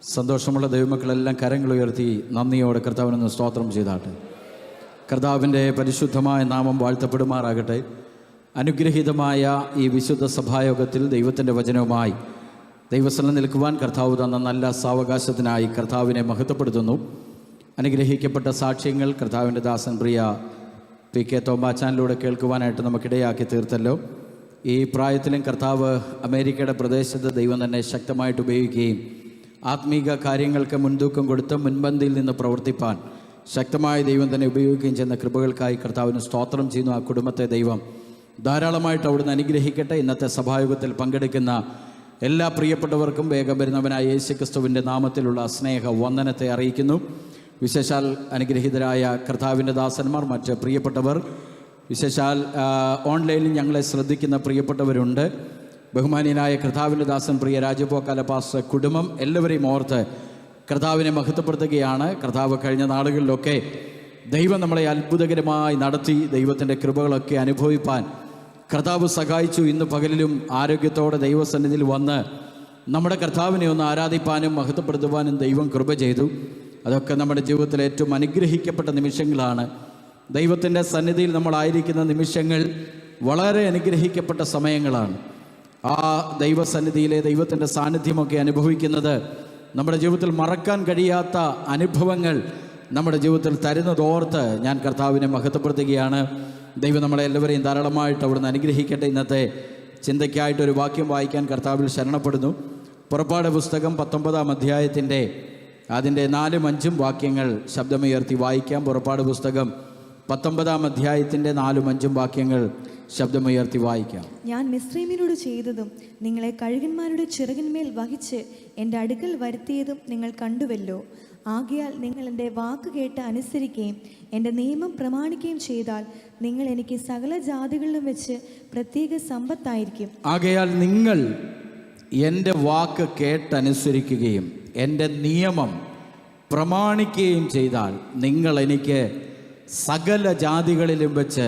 സന്തോഷമുള്ള ദൈവമക്കളെല്ലാം കരങ്ങൾ ഉയർത്തി നന്ദിയോടെ കർത്താവിനൊന്ന് സ്തോത്രം ചെയ്താട്ടെ. കർത്താവിൻ്റെ പരിശുദ്ധമായ നാമം വാഴ്ത്തപ്പെടുമാറാകട്ടെ. അനുഗ്രഹീതമായ ഈ വിശുദ്ധ സഭായോഗത്തിൽ ദൈവത്തിൻ്റെ വചനവുമായി ദൈവസ്ഥലം നിൽക്കുവാൻ കർത്താവ് തന്ന നല്ല സാവകാശത്തിനായി കർത്താവിനെ മഹത്വപ്പെടുത്തുന്നു. അനുഗ്രഹിക്കപ്പെട്ട സാക്ഷ്യങ്ങൾ കർത്താവിൻ്റെ ദാസൻ പ്രിയ PK തോമാച്ചാനിലൂടെ കേൾക്കുവാനായിട്ട് നമുക്കിടയാക്കി തീർത്തല്ലോ. ഈ പ്രായത്തിലും കർത്താവ് അമേരിക്കയുടെ പ്രദേശത്ത് ദൈവം തന്നെ ശക്തമായിട്ട് ഉപയോഗിക്കുകയും ആത്മീക കാര്യങ്ങൾക്ക് മുൻതൂക്കം കൊടുത്ത് മുൻപന്തിയിൽ നിന്ന് പ്രവർത്തിപ്പാൻ ശക്തമായ ദൈവം തന്നെ ഉപയോഗിക്കുകയും ചെയ്യുന്ന കൃപകൾക്കായി കർത്താവിന് സ്തോത്രം ചെയ്യുന്നു. ആ കുടുംബത്തെ ദൈവം ധാരാളമായിട്ട് അവിടുന്ന് അനുഗ്രഹിക്കട്ടെ. ഇന്നത്തെ സഭായോഗത്തിൽ പങ്കെടുക്കുന്ന എല്ലാ പ്രിയപ്പെട്ടവർക്കും വേഗം വരുന്നവനായ യേശുക്രിസ്തുവിൻ്റെ നാമത്തിലുള്ള സ്നേഹ വന്ദനത്തെ അറിയിക്കുന്നു. വിശേഷാൽ അനുഗ്രഹീതരായ കർത്താവിൻ്റെ ദാസന്മാർ, മറ്റ് പ്രിയപ്പെട്ടവർ, വിശേഷാൽ ഓൺലൈനിൽ ഞങ്ങളെ ശ്രദ്ധിക്കുന്ന പ്രിയപ്പെട്ടവരുണ്ട്. ബഹുമാനീയനായ കർത്താവിൻ്റെ ദാസൻ പ്രിയ രാജപോക്കാല പാസ്റ്റർ കുടുംബം എല്ലാവരെയും ഓർത്ത് കർത്താവിനെ മഹത്വപ്പെടുത്തുകയാണ്. കർത്താവ് കഴിഞ്ഞ നാളുകളിലൊക്കെ ദൈവം നമ്മളെ അത്ഭുതകരമായി നടത്തി ദൈവത്തിൻ്റെ കൃപകളൊക്കെ അനുഭവിപ്പാൻ കർത്താവ് സഹായിച്ചു. ഇന്ന് പകലിലും ആരോഗ്യത്തോടെ ദൈവസന്നിധിയിൽ വന്ന് നമ്മുടെ കർത്താവിനെ ഒന്ന് ആരാധിപ്പാനും മഹത്വപ്പെടുത്തുവാനും ദൈവം കൃപ ചെയ്തു. അതൊക്കെ നമ്മുടെ ജീവിതത്തിലെ ഏറ്റവും അനുഗ്രഹിക്കപ്പെട്ട നിമിഷങ്ങളാണ്. ദൈവത്തിൻ്റെ സന്നിധിയിൽ നമ്മളായിരിക്കുന്ന നിമിഷങ്ങൾ വളരെ അനുഗ്രഹിക്കപ്പെട്ട സമയങ്ങളാണ്. ആ ദൈവസന്നിധിയിലെ ദൈവത്തിൻ്റെ സാന്നിധ്യമൊക്കെ അനുഭവിക്കുന്നത് നമ്മുടെ ജീവിതത്തിൽ മറക്കാൻ കഴിയാത്ത അനുഭവങ്ങൾ നമ്മുടെ ജീവിതത്തിൽ തരുന്നതോർത്ത് ഞാൻ കർത്താവിനെ മഹത്വപ്പെടുത്തുകയാണ്. ദൈവം നമ്മളെ എല്ലാവരെയും ധാരാളമായിട്ട് അവിടുന്ന് അനുഗ്രഹിക്കട്ടെ. ഇന്നത്തെ ചിന്തയ്ക്കായിട്ടൊരു വാക്യം വായിക്കാൻ കർത്താവിൽ ശരണപ്പെടുന്നു. പുറപ്പാട് പുസ്തകം 19-ാം അധ്യായത്തിൻ്റെ അതിൻ്റെ 4-5 വാക്യങ്ങൾ ശബ്ദമുയർത്തി വായിക്കാം. പുറപ്പാട് പുസ്തകം 19-ാം അധ്യായത്തിൻ്റെ 4-5 വാക്യങ്ങൾ ശബ്ദമുയർത്തി വായിക്കാം. ഞാൻ മിസ്രൈമിനോട് ചെയ്തതും നിങ്ങളെ കഴുകന്മാരുടെ ചിറകിന്മേൽ വഹിച്ച് എൻ്റെ അടുക്കൽ വരുത്തിയതും നിങ്ങൾ കണ്ടുവല്ലോ. ആകയാൽ നിങ്ങൾ എൻ്റെ വാക്ക് കേട്ട് അനുസരിക്കുകയും എൻ്റെ നിയമം പ്രമാണിക്കുകയും ചെയ്താൽ നിങ്ങൾ എനിക്ക് സകല ജാതികളിലും വെച്ച് പ്രത്യേക സമ്പത്തായിരിക്കും. ആകയാൽ നിങ്ങൾ എൻ്റെ വാക്ക് കേട്ടനുസരിക്കുകയും എൻ്റെ നിയമം പ്രമാണിക്കുകയും ചെയ്താൽ നിങ്ങൾ എനിക്ക് സകല ജാതികളിലും വെച്ച്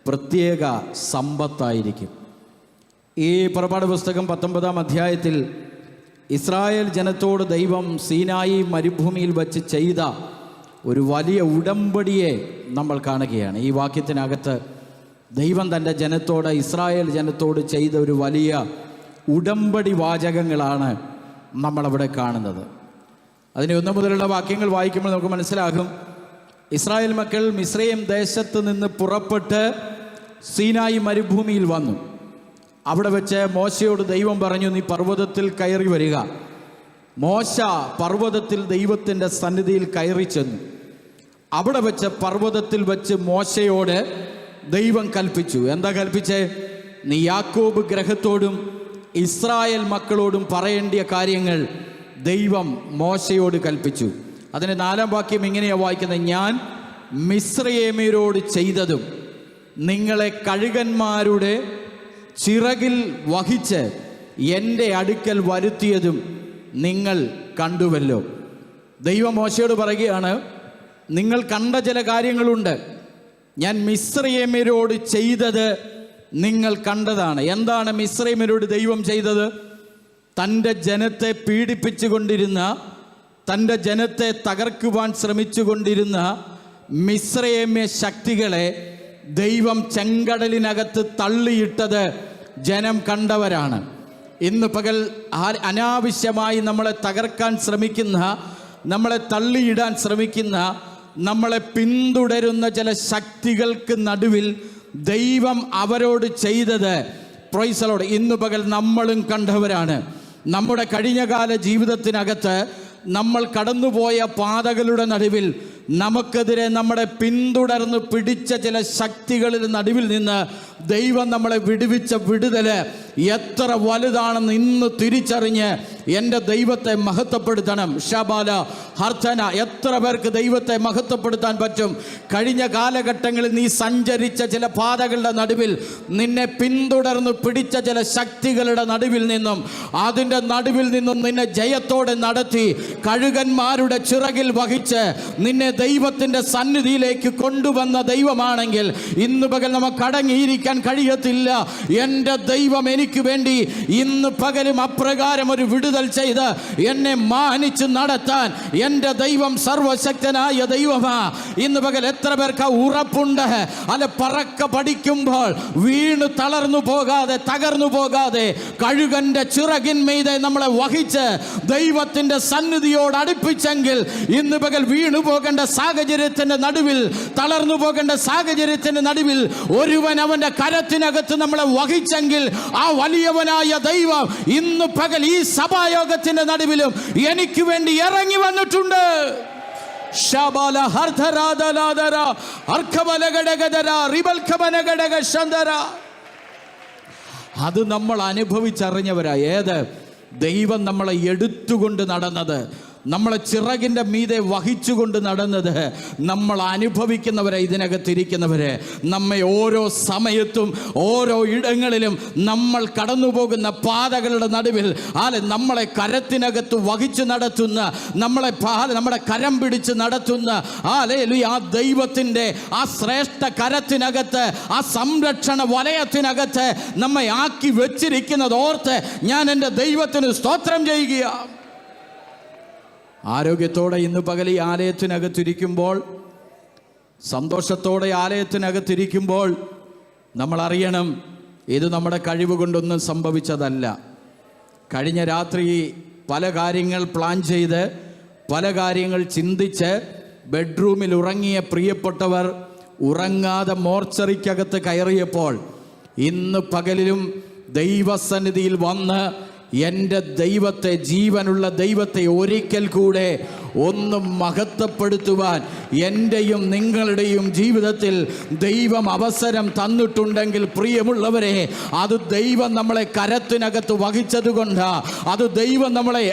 പ്രത്യേക സമ്പത്തായിരിക്കും. ഈ പുറപ്പാട് പുസ്തകം 19-ാം അധ്യായത്തിൽ ഇസ്രായേൽ ജനത്തോട് ദൈവം സീനായി മരുഭൂമിയിൽ വച്ച് ചെയ്ത ഒരു വലിയ ഉടമ്പടിയെ നമ്മൾ കാണുകയാണ്. ഈ വാക്യത്തിനകത്ത് ദൈവം തൻ്റെ ജനത്തോട്, ഇസ്രായേൽ ജനത്തോട് ചെയ്ത ഒരു വലിയ ഉടമ്പടി വാചകങ്ങളാണ് നമ്മളവിടെ കാണുന്നത്. അതിന് 1 മുതലുള്ള വാക്യങ്ങൾ വായിക്കുമ്പോൾ നമുക്ക് മനസ്സിലാകും, ഇസ്രായേൽ മക്കൾ മിസ്രയീം ദേശത്ത് നിന്ന് പുറപ്പെട്ട് സീനായി മരുഭൂമിയിൽ വന്നു. അവിടെ വെച്ച് മോശയോട് ദൈവം പറഞ്ഞു, നീ പർവ്വതത്തിൽ കയറി വരിക. മോശ പർവ്വതത്തിൽ ദൈവത്തിൻ്റെ സന്നിധിയിൽ കയറി ചെന്നു. അവിടെ വെച്ച് പർവ്വതത്തിൽ വെച്ച് മോശയോട് ദൈവം കൽപ്പിച്ചു. എന്താ കൽപ്പിച്ചേ? നീ യാക്കോബ് ഗൃഹത്തോടും ഇസ്രായേൽ മക്കളോടും പറയേണ്ടിയ കാര്യങ്ങൾ ദൈവം മോശയോട് കൽപ്പിച്ചു. അതിന് 4-ാം വാക്യം ഇങ്ങനെയാണ് വായിക്കുന്നത്, ഞാൻ മിസ്രയീമ്യരോട് ചെയ്തതും നിങ്ങളെ കഴുകന്മാരുടെ ചിറകിൽ വഹിച്ച് എൻ്റെ അടുക്കൽ വരുത്തിയതും നിങ്ങൾ കണ്ടുവല്ലോ. ദൈവം മോശയോട് പറയുകയാണ്, നിങ്ങൾ കണ്ട ചില കാര്യങ്ങളുണ്ട്. ഞാൻ മിസ്രയീമ്യരോട് ചെയ്തത് നിങ്ങൾ കണ്ടതാണ്. എന്താണ് മിസ്രയീമ്യരോട് ദൈവം ചെയ്തത്? തൻ്റെ ജനത്തെ പീഡിപ്പിച്ചു കൊണ്ടിരുന്ന, തൻ്റെ ജനത്തെ തകർക്കുവാൻ ശ്രമിച്ചുകൊണ്ടിരുന്ന മിസ്രയീമ്യ ശക്തികളെ ദൈവം ചെങ്കടലിനകത്ത് തള്ളിയിട്ടത് ജനം കണ്ടവരാണ്. ഇന്ന് പകൽ അനാവശ്യമായി നമ്മളെ തകർക്കാൻ ശ്രമിക്കുന്ന, നമ്മളെ തള്ളിയിടാൻ ശ്രമിക്കുന്ന, നമ്മളെ പിന്തുടരുന്ന ചില ശക്തികൾക്ക് നടുവിൽ ദൈവം അവരോട് ചെയ്തത്, പ്രൈസ് ദി ലോർഡ്, ഇന്ന് പകൽ നമ്മളും കണ്ടവരാണ്. നമ്മുടെ കഴിഞ്ഞകാല ജീവിതത്തിനകത്ത് നമ്മൾ കടന്നുപോയ പാതകളുടെ നടുവിൽ നമുക്കെതിരെ നമ്മളെ പിന്തുടർന്ന് പിടിച്ച ചില ശക്തികളിൽ നടുവിൽ നിന്ന് ദൈവം നമ്മളെ വിടുവിച്ച വിടുതല് എത്ര വലുതാണെന്ന് ഇന്ന് തിരിച്ചറിഞ്ഞ് എൻ്റെ ദൈവത്തെ മഹത്വപ്പെടുത്തണം. ഷബാല ഹർത്തന, എത്ര പേർക്ക് ദൈവത്തെ മഹത്വപ്പെടുത്താൻ പറ്റും? കഴിഞ്ഞ കാലഘട്ടങ്ങളിൽ നീ സഞ്ചരിച്ച ചില പാതകളുടെ നടുവിൽ, നിന്നെ പിന്തുടർന്ന് പിടിച്ച ചില ശക്തികളുടെ നടുവിൽ നിന്നും, അതിൻ്റെ നടുവിൽ നിന്നും നിന്നെ ജയത്തോടെ നടത്തി കഴുകന്മാരുടെ ചിറകിൽ വഹിച്ച് നിന്നെ ദൈവത്തിൻ്റെ സന്നിധിയിലേക്ക് കൊണ്ടുവന്ന ദൈവമാണെങ്കിൽ ഇന്ന് പകൽ നമുക്ക് അടങ്ങിയിരിക്കാൻ കഴിയത്തില്ല. എൻ്റെ ദൈവം എനിക്ക് വേണ്ടി ഇന്ന് പകലും അപ്രകാരം ഒരു വിടുതൽ ചെയ്ത് എന്നെ മാനിച്ച് നടത്താൻ എൻ്റെ ദൈവം സർവശക്തനായ ദൈവമാ. ഇന്ന് പകൽ എത്ര പേർക്ക് ഉറപ്പുണ്ട്? അല്ല, പറക്ക പഠിക്കുമ്പോൾ വീണ് തളർന്നു പോകാതെ, തകർന്നു പോകാതെ, കഴുകന്റെ ചിറകിന്മീതെ നമ്മളെ വഹിച്ച് ദൈവത്തിന്റെ സന്നിധിയോട് അടുപ്പിച്ചെങ്കിൽ ഇന്ന് പകൽ വീണു പോകേണ്ട സാഹചര്യത്തിന്റെ നടുവിൽ, തളർന്നു പോകേണ്ട സാഹചര്യത്തിന്റെ നടുവിൽ ഒരുവൻ അവന്റെ കരത്തിനകത്ത് നമ്മളെ വഹിച്ചെങ്കിൽ ആ വലിയവനായ ദൈവം ഇന്ന് പകൽ ഈ സഭായോഗത്തിന്റെ നടുവിലും എനിക്ക് വേണ്ടി ഇറങ്ങി വന്നിട്ടുണ്ട്. അത് നമ്മൾ അനുഭവിച്ചറിഞ്ഞവരാ. ഏത്? ദൈവം നമ്മളെ എടുത്തുകൊണ്ട് നടന്നത്, നമ്മളെ ചിറകിൻ്റെ മീതെ വഹിച്ചുകൊണ്ട് നടന്നത് നമ്മൾ അനുഭവിക്കുന്നവരെ, ഇതിനകത്തിരിക്കുന്നവരെ. നമ്മെ ഓരോ സമയത്തും ഓരോ ഇടങ്ങളിലും നമ്മൾ കടന്നു പോകുന്ന പാതകളുടെ നടുവിൽ നമ്മളെ കരത്തിനകത്ത് വഹിച്ച് നടത്തുന്ന, നമ്മുടെ കരം പിടിച്ച് നടത്തുന്ന ആ ദൈവത്തിൻ്റെ ആ ശ്രേഷ്ഠ കരത്തിനകത്ത്, ആ സംരക്ഷണ വലയത്തിനകത്ത് നമ്മെ ആക്കി വെച്ചിരിക്കുന്നത് ഓർത്ത് ഞാൻ എൻ്റെ ദൈവത്തിന് സ്തോത്രം ചെയ്യുകയാണ്. ആരോഗ്യത്തോടെ ഇന്ന് പകൽ ഈ ആലയത്തിനകത്തിരിക്കുമ്പോൾ, സന്തോഷത്തോടെ ആലയത്തിനകത്തിരിക്കുമ്പോൾ നമ്മൾ അറിയണം, ഇത് നമ്മുടെ കഴിവ് കൊണ്ടൊന്നും സംഭവിച്ചതല്ല. കഴിഞ്ഞ രാത്രി പല കാര്യങ്ങൾ പ്ലാൻ ചെയ്ത്, പല കാര്യങ്ങൾ ചിന്തിച്ച് ബെഡ്റൂമിൽ ഉറങ്ങിയ പ്രിയപ്പെട്ടവർ ഉറങ്ങാതെ മോർച്ചറിക്കകത്ത് കയറിയപ്പോൾ ഇന്ന് പകലിലും ദൈവസന്നിധിയിൽ വന്ന് എൻ്റെ ദൈവത്തെ, ജീവനുള്ള ദൈവത്തെ ഒരിക്കൽ കൂടെ ഒന്ന് മഹത്വപ്പെടുത്തുവാൻ എൻ്റെയും നിങ്ങളുടെയും ജീവിതത്തിൽ ദൈവം അവസരം തന്നിട്ടുണ്ടെങ്കിൽ പ്രിയമുള്ളവരെ, അത് ദൈവം നമ്മളെ കരത്തിനകത്ത് വഹിച്ചതുകൊണ്ടാ, അത് ദൈവം നമ്മളെ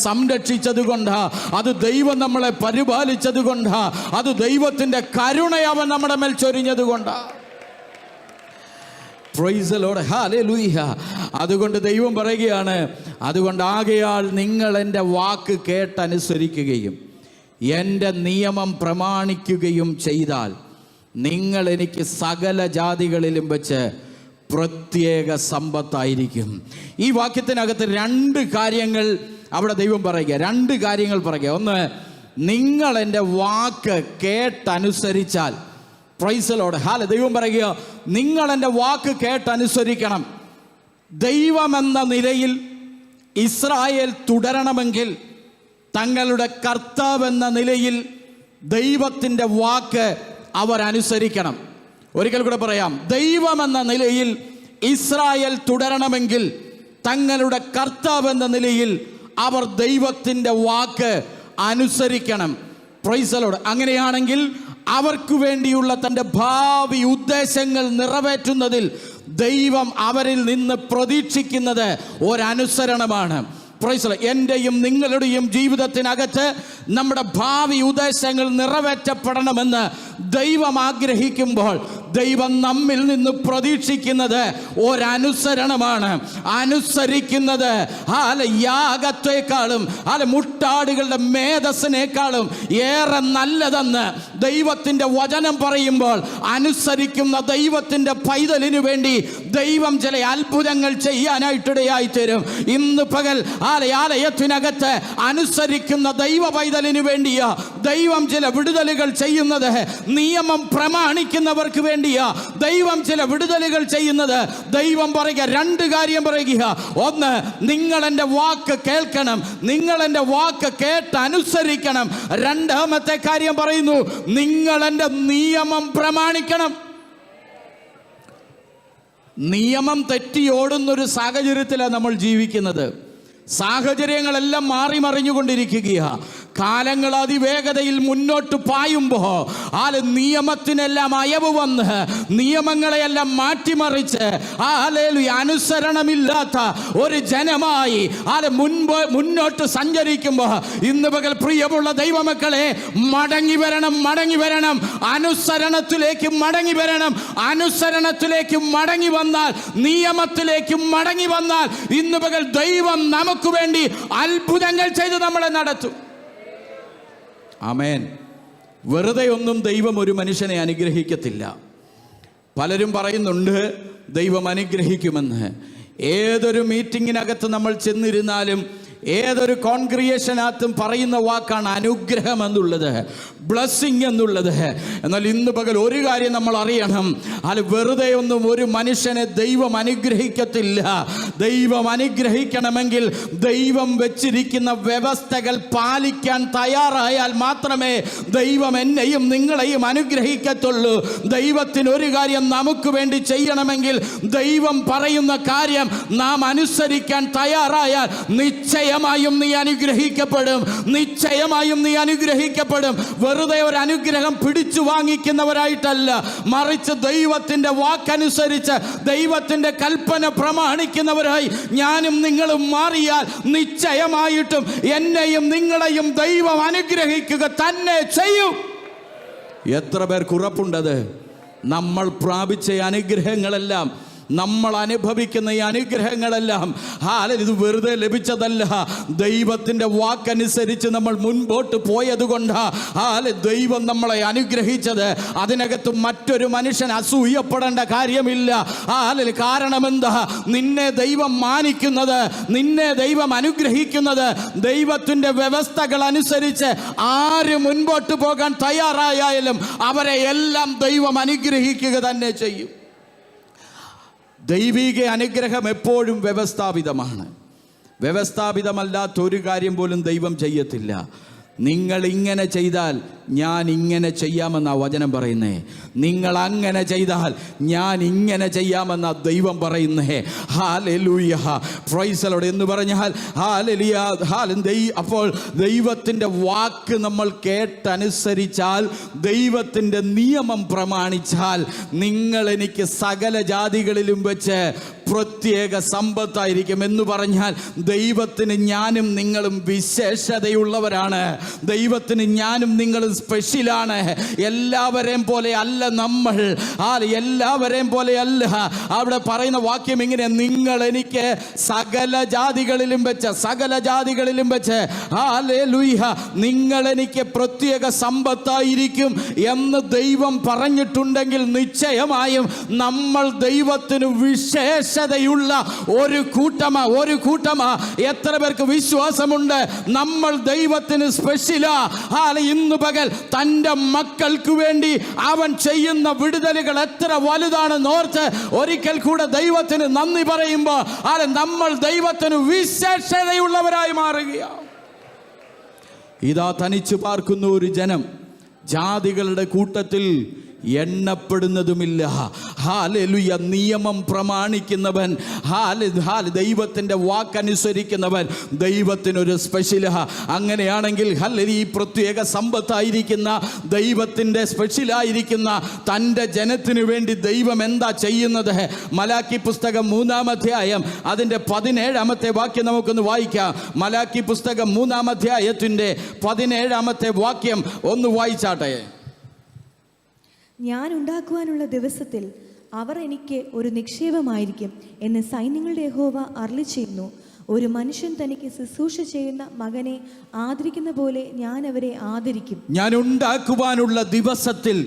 സംരക്ഷിച്ചതുകൊണ്ടാ, അത് ദൈവം നമ്മളെ പരിപാലിച്ചതുകൊണ്ടാ, അത് ദൈവത്തിൻ്റെ കരുണ അവൻ നമ്മുടെ മേൽ ചൊരിഞ്ഞതുകൊണ്ടാ. Praise the Lord, hallelujah. അതുകൊണ്ട് ദൈവം പറയുകയാണ്, അതുകൊണ്ട് ആകയാൽ നിങ്ങൾ എൻ്റെ വാക്ക് കേട്ടനുസരിക്കുകയും എൻ്റെ നിയമം പ്രമാണിക്കുകയും ചെയ്താൽ നിങ്ങൾ എനിക്ക് സകല ജാതികളിലും വെച്ച് പ്രത്യേക സമ്പത്തായിരിക്കും. ഈ വാക്യത്തിനകത്ത് രണ്ട് കാര്യങ്ങൾ അവിടെ ദൈവം പറയുക, രണ്ട് കാര്യങ്ങൾ പറയുക. ഒന്ന്, നിങ്ങൾ എൻ്റെ വാക്ക് കേട്ടനുസരിച്ചാൽ, പ്രൈസ് ദി ലോർഡ്, ഹല്ലേലൂയ. ദൈവം പറയുക, നിങ്ങൾ എൻ്റെ വാക്ക് കേട്ടനുസരിക്കണം. ദൈവമെന്ന നിലയിൽ ഇസ്രായേൽ തുടരണമെങ്കിൽ തങ്ങളുടെ കർത്താവെന്ന നിലയിൽ ദൈവത്തിൻ്റെ വാക്ക് അവർ അനുസരിക്കണം. ഒരിക്കൽ കൂടെ പറയാം, ദൈവമെന്ന നിലയിൽ ഇസ്രായേൽ തുടരണമെങ്കിൽ തങ്ങളുടെ കർത്താവെന്ന നിലയിൽ അവർ ദൈവത്തിൻ്റെ വാക്ക് അനുസരിക്കണം. Price the Lord. അങ്ങനെയാണെങ്കിൽ അവർക്ക് വേണ്ടിയുള്ള തൻ്റെ ഭാവി ഉദ്ദേശങ്ങൾ നിറവേറ്റുന്നതിൽ ദൈവം അവരിൽ നിന്ന് പ്രതീക്ഷിക്കുന്നത് ഒരനുസരണമാണ്. Price the Lord. എൻ്റെയും നിങ്ങളുടെയും ജീവിതത്തിനകത്ത് നമ്മുടെ ഭാവി ഉദ്ദേശങ്ങൾ നിറവേറ്റപ്പെടണമെന്ന് ദൈവം ആഗ്രഹിക്കുമ്പോൾ ദൈവം നമ്മിൽ നിന്ന് പ്രതീക്ഷിക്കുന്നത് ഒരനുസരണമാണ്. അനുസരിക്കുന്നത് യാഗത്തെക്കാളും മുട്ടാടുകളുടെ മേധസ്സിനേക്കാളും ഏറെ നല്ലതെന്ന് ദൈവത്തിൻ്റെ വചനം പറയുമ്പോൾ, അനുസരിക്കുന്ന ദൈവത്തിൻ്റെ പൈതലിനു വേണ്ടി ദൈവം ചില അത്ഭുതങ്ങൾ ചെയ്യാനായിട്ടിടയായി തരും. ഇന്ന് പകൽ ആലയത്തിനകത്ത് അനുസരിക്കുന്ന ദൈവ പൈതലിനു വേണ്ടിയാ ദൈവം ചില വിടുതലുകൾ ചെയ്യുന്നത്. നിയമം പ്രമാണിക്കുന്നവർക്ക് വേണ്ടിയാ ദൈവം ചില വിടുതലുകൾ ചെയ്യുന്നത്. ദൈവം പറയുക, രണ്ട് കാര്യം പറയുക. ഒന്ന്, നിങ്ങൾ എൻ്റെ വാക്ക് കേൾക്കണം, നിങ്ങൾ എൻ്റെ വാക്ക് കേട്ട് അനുസരിക്കണം. രണ്ടാമത്തെ കാര്യം പറയുന്നു, നിങ്ങൾ എൻ്റെ നിയമം പ്രമാണിക്കണം. നിയമം തെറ്റി ഓടുന്നൊരു സാഹചര്യത്തിലാണ് നമ്മൾ ജീവിക്കുന്നത്. സാഹചര്യങ്ങളെല്ലാം മാറി മറിഞ്ഞുകൊണ്ടിരിക്കുകയാണ്. കാലങ്ങൾ അതിവേഗതയിൽ മുന്നോട്ട് പായുമ്പോൾ നിയമത്തിനെല്ലാം അയവ് വന്ന് നിയമങ്ങളെയെല്ലാം മാറ്റിമറിച്ച് അനുസരണമില്ലാത്ത ഒരു ജനമായി മുന്നോട്ട് സഞ്ചരിക്കുമ്പോൾ ഇന്ന് പകൽ പ്രിയമുള്ള ദൈവമക്കളെ, മടങ്ങി വരണം, മടങ്ങി വരണം, അനുസരണത്തിലേക്ക് മടങ്ങി വരണം. അനുസരണത്തിലേക്ക് മടങ്ങി വന്നാൽ, നിയമത്തിലേക്ക് മടങ്ങി വന്നാൽ ഇന്ന് പകൽ ദൈവം നമുക്ക് വേണ്ടി അത്ഭുതങ്ങൾ ചെയ്ത് നമ്മളെ നടത്തും. ആമേൻ. വെറുതെ ഒന്നും ദൈവം ഒരു മനുഷ്യനെ അനുഗ്രഹിക്കത്തില്ല. പലരും പറയുന്നുണ്ട് ദൈവം അനുഗ്രഹിക്കുമെന്ന്. ഏതൊരു മീറ്റിങ്ങിനകത്ത് നമ്മൾ ചെന്നിരുന്നാലും ഏതൊരു കോൺഗ്രിഗേഷനകത്തും പറയുന്ന വാക്കാണ് അനുഗ്രഹം എന്നുള്ളത്, ബ്ലെസ്സിങ് എന്നുള്ളത്. എന്നാൽ ഇന്ന് പകൽ ഒരു കാര്യം നമ്മൾ അറിയണം, അത് വെറുതെ ഒന്നും ഒരു മനുഷ്യനെ ദൈവം അനുഗ്രഹിക്കത്തില്ല. ദൈവം അനുഗ്രഹിക്കണമെങ്കിൽ ദൈവം വെച്ചിരിക്കുന്ന വ്യവസ്ഥകൾ പാലിക്കാൻ തയ്യാറായാൽ മാത്രമേ ദൈവം എന്നെയും നിങ്ങളെയും അനുഗ്രഹിക്കത്തുള്ളൂ. ദൈവത്തിന് ഒരു കാര്യം നമുക്ക് വേണ്ടി ചെയ്യണമെങ്കിൽ ദൈവം പറയുന്ന കാര്യം നാം അനുസരിക്കാൻ തയ്യാറായാൽ നിശ്ചയമായും നീ അനുഗ്രഹിക്കപ്പെടും, നിശ്ചയമായും നീ അനുഗ്രഹിക്കപ്പെടും. വെറുതെ ഒരു അനുഗ്രഹം പിടിച്ചു വാങ്ങിക്കുന്നവരായിട്ടല്ല, മറിച്ച് ദൈവത്തിന്റെ വാക്കനുസരിച്ച് ദൈവത്തിന്റെ കൽപ്പന പ്രമാണിക്കുന്നവരായി ഞാനും നിങ്ങളും മാറിയാൽ നിശ്ചയമായിട്ടും എന്നെയും നിങ്ങളെയും ദൈവം അനുഗ്രഹിക്കുക തന്നെ ചെയ്യും. എത്ര പേർക്ക് ഉറപ്പുണ്ടത്? നമ്മൾ പ്രാപിച്ച അനുഗ്രഹങ്ങളെല്ലാം, നമ്മൾ അനുഭവിക്കുന്ന ഈ അനുഗ്രഹങ്ങളെല്ലാം ഇത് വെറുതെ ലഭിച്ചതല്ല. ദൈവത്തിൻ്റെ വാക്കനുസരിച്ച് നമ്മൾ മുൻപോട്ട് പോയതുകൊണ്ടാണ് ദൈവം നമ്മളെ അനുഗ്രഹിച്ചത്. അതിനകത്ത് മറ്റൊരു മനുഷ്യൻ അസൂയപ്പെടേണ്ട കാര്യമില്ല. കാരണം എന്താ? നിന്നെ ദൈവം മാനിക്കുന്നത്, നിന്നെ ദൈവം അനുഗ്രഹിക്കുന്നത് ദൈവത്തിൻ്റെ വ്യവസ്ഥകൾ അനുസരിച്ച് ആര് മുൻപോട്ട് പോകാൻ തയ്യാറായാലും അവരെ എല്ലാം ദൈവം അനുഗ്രഹിക്കുക തന്നെ ചെയ്യും. ദൈവിക അനുഗ്രഹം എപ്പോഴും വ്യവസ്ഥാപിതമാണ്. വ്യവസ്ഥാപിതമല്ലാത്തൊരു കാര്യം പോലും ദൈവം ചെയ്യത്തില്ല. നിങ്ങൾ ഇങ്ങനെ ചെയ്താൽ ഞാൻ ഇങ്ങനെ ചെയ്യാമെന്നാ വചനം പറയുന്നേ. നിങ്ങൾ അങ്ങനെ ചെയ്താൽ ഞാൻ ഇങ്ങനെ ചെയ്യാമെന്നാ ദൈവം പറയുന്നേ. ഹല്ലേലൂയ, പ്രൈസ് ദി ലോർഡ് എന്ന് പറഞ്ഞാൽ അപ്പോൾ ദൈവത്തിൻ്റെ വാക്ക് നമ്മൾ കേട്ടനുസരിച്ചാൽ, ദൈവത്തിൻ്റെ നിയമം പ്രമാണിച്ചാൽ, നിങ്ങൾ എനിക്ക് സകല ജാതികളിലും വെച്ച് പ്രത്യേക സമ്പത്തായിരിക്കും. എന്ന് പറഞ്ഞാൽ ദൈവത്തിന് ഞാനും നിങ്ങളും വിശേഷതയുള്ളവരാണ്. ദൈവത്തിന് ഞാനും നിങ്ങളും സ്പെഷ്യലാണ്. എല്ലാവരെയും പോലെ അല്ല നമ്മൾ, എല്ലാവരെയും പോലെ അല്ല. അവിടെ പറയുന്ന വാക്യം ഇങ്ങനെ, നിങ്ങൾ എനിക്ക് സകല ജാതികളിലും വെച്ച്, സകല ജാതികളിലും വെച്ച് ഹല്ലേലൂയ, നിങ്ങൾ എനിക്ക് പ്രത്യേക സമ്പത്തായിരിക്കും എന്ന് ദൈവം പറഞ്ഞിട്ടുണ്ടെങ്കിൽ നിശ്ചയമായും നമ്മൾ ദൈവത്തിന് വിശേഷതയുള്ള ഒരു കൂട്ടമാ. എത്ര പേർക്ക് വിശ്വാസമുണ്ട് നമ്മൾ ദൈവത്തിന് സ്പെഷ്യലാ? ഇന്ന് പകൽ തൻ്റെ മക്കൾക്ക് വേണ്ടി അവൻ ചെയ്യുന്ന വിടുതലുകൾ എത്ര വലുതാണെന്ന് ഓർത്ത് ഒരിക്കൽ കൂടെ ദൈവത്തിന് നന്ദി പറയുമ്പോൾ നമ്മൾ ദൈവത്തിന് വിശേഷതയുള്ളവരായി മാറുകയാണ്. ഇതാ തനിച്ചു പാർക്കുന്ന ഒരു ജനം, ജാതികളുടെ കൂട്ടത്തിൽ എണ്ണപ്പെടുന്നതുമില്ല. ഹല്ലേലൂയ, നിയമം പ്രമാണിക്കുന്നവൻ, ദൈവത്തിൻ്റെ വാക്കനുസരിക്കുന്നവൻ ദൈവത്തിനൊരു സ്പെഷ്യലാ. അങ്ങനെയാണെങ്കിൽ ഈ പ്രത്യേക സമ്പത്തായിരിക്കുന്ന ദൈവത്തിൻ്റെ സ്പെഷ്യലായിരിക്കുന്ന തൻ്റെ ജനത്തിനു വേണ്ടി ദൈവം എന്താ ചെയ്യുന്നത്? മലാക്കി പുസ്തകം 3-ാം അധ്യായം അതിൻ്റെ 17-ാമത്തെ വാക്യം നമുക്കൊന്ന് വായിക്കാം. മലാക്കി പുസ്തകം 3-ാം അധ്യായത്തിൻ്റെ 17-ാമത്തെ വാക്യം ഒന്ന് വായിച്ചാട്ടെ. ഞാൻ ഉണ്ടാക്കുവാനുള്ള ദിവസത്തിൽ അവർ എനിക്ക് ഒരു നിക്ഷേപമായിരിക്കും എന്ന് സൈന്യങ്ങളുടെ യഹോവ അരുളിച്ചെയ്യുന്നു. ഒരു മനുഷ്യൻ തനിക്ക് ശുശ്രൂഷ ചെയ്യുന്ന മകനെ ആദരിക്കുന്ന പോലെ ഞാൻ അവരെ ആദരിക്കും. ഞാൻ ഉണ്ടാക്കുവാനുള്ള ദിവസത്തിൽ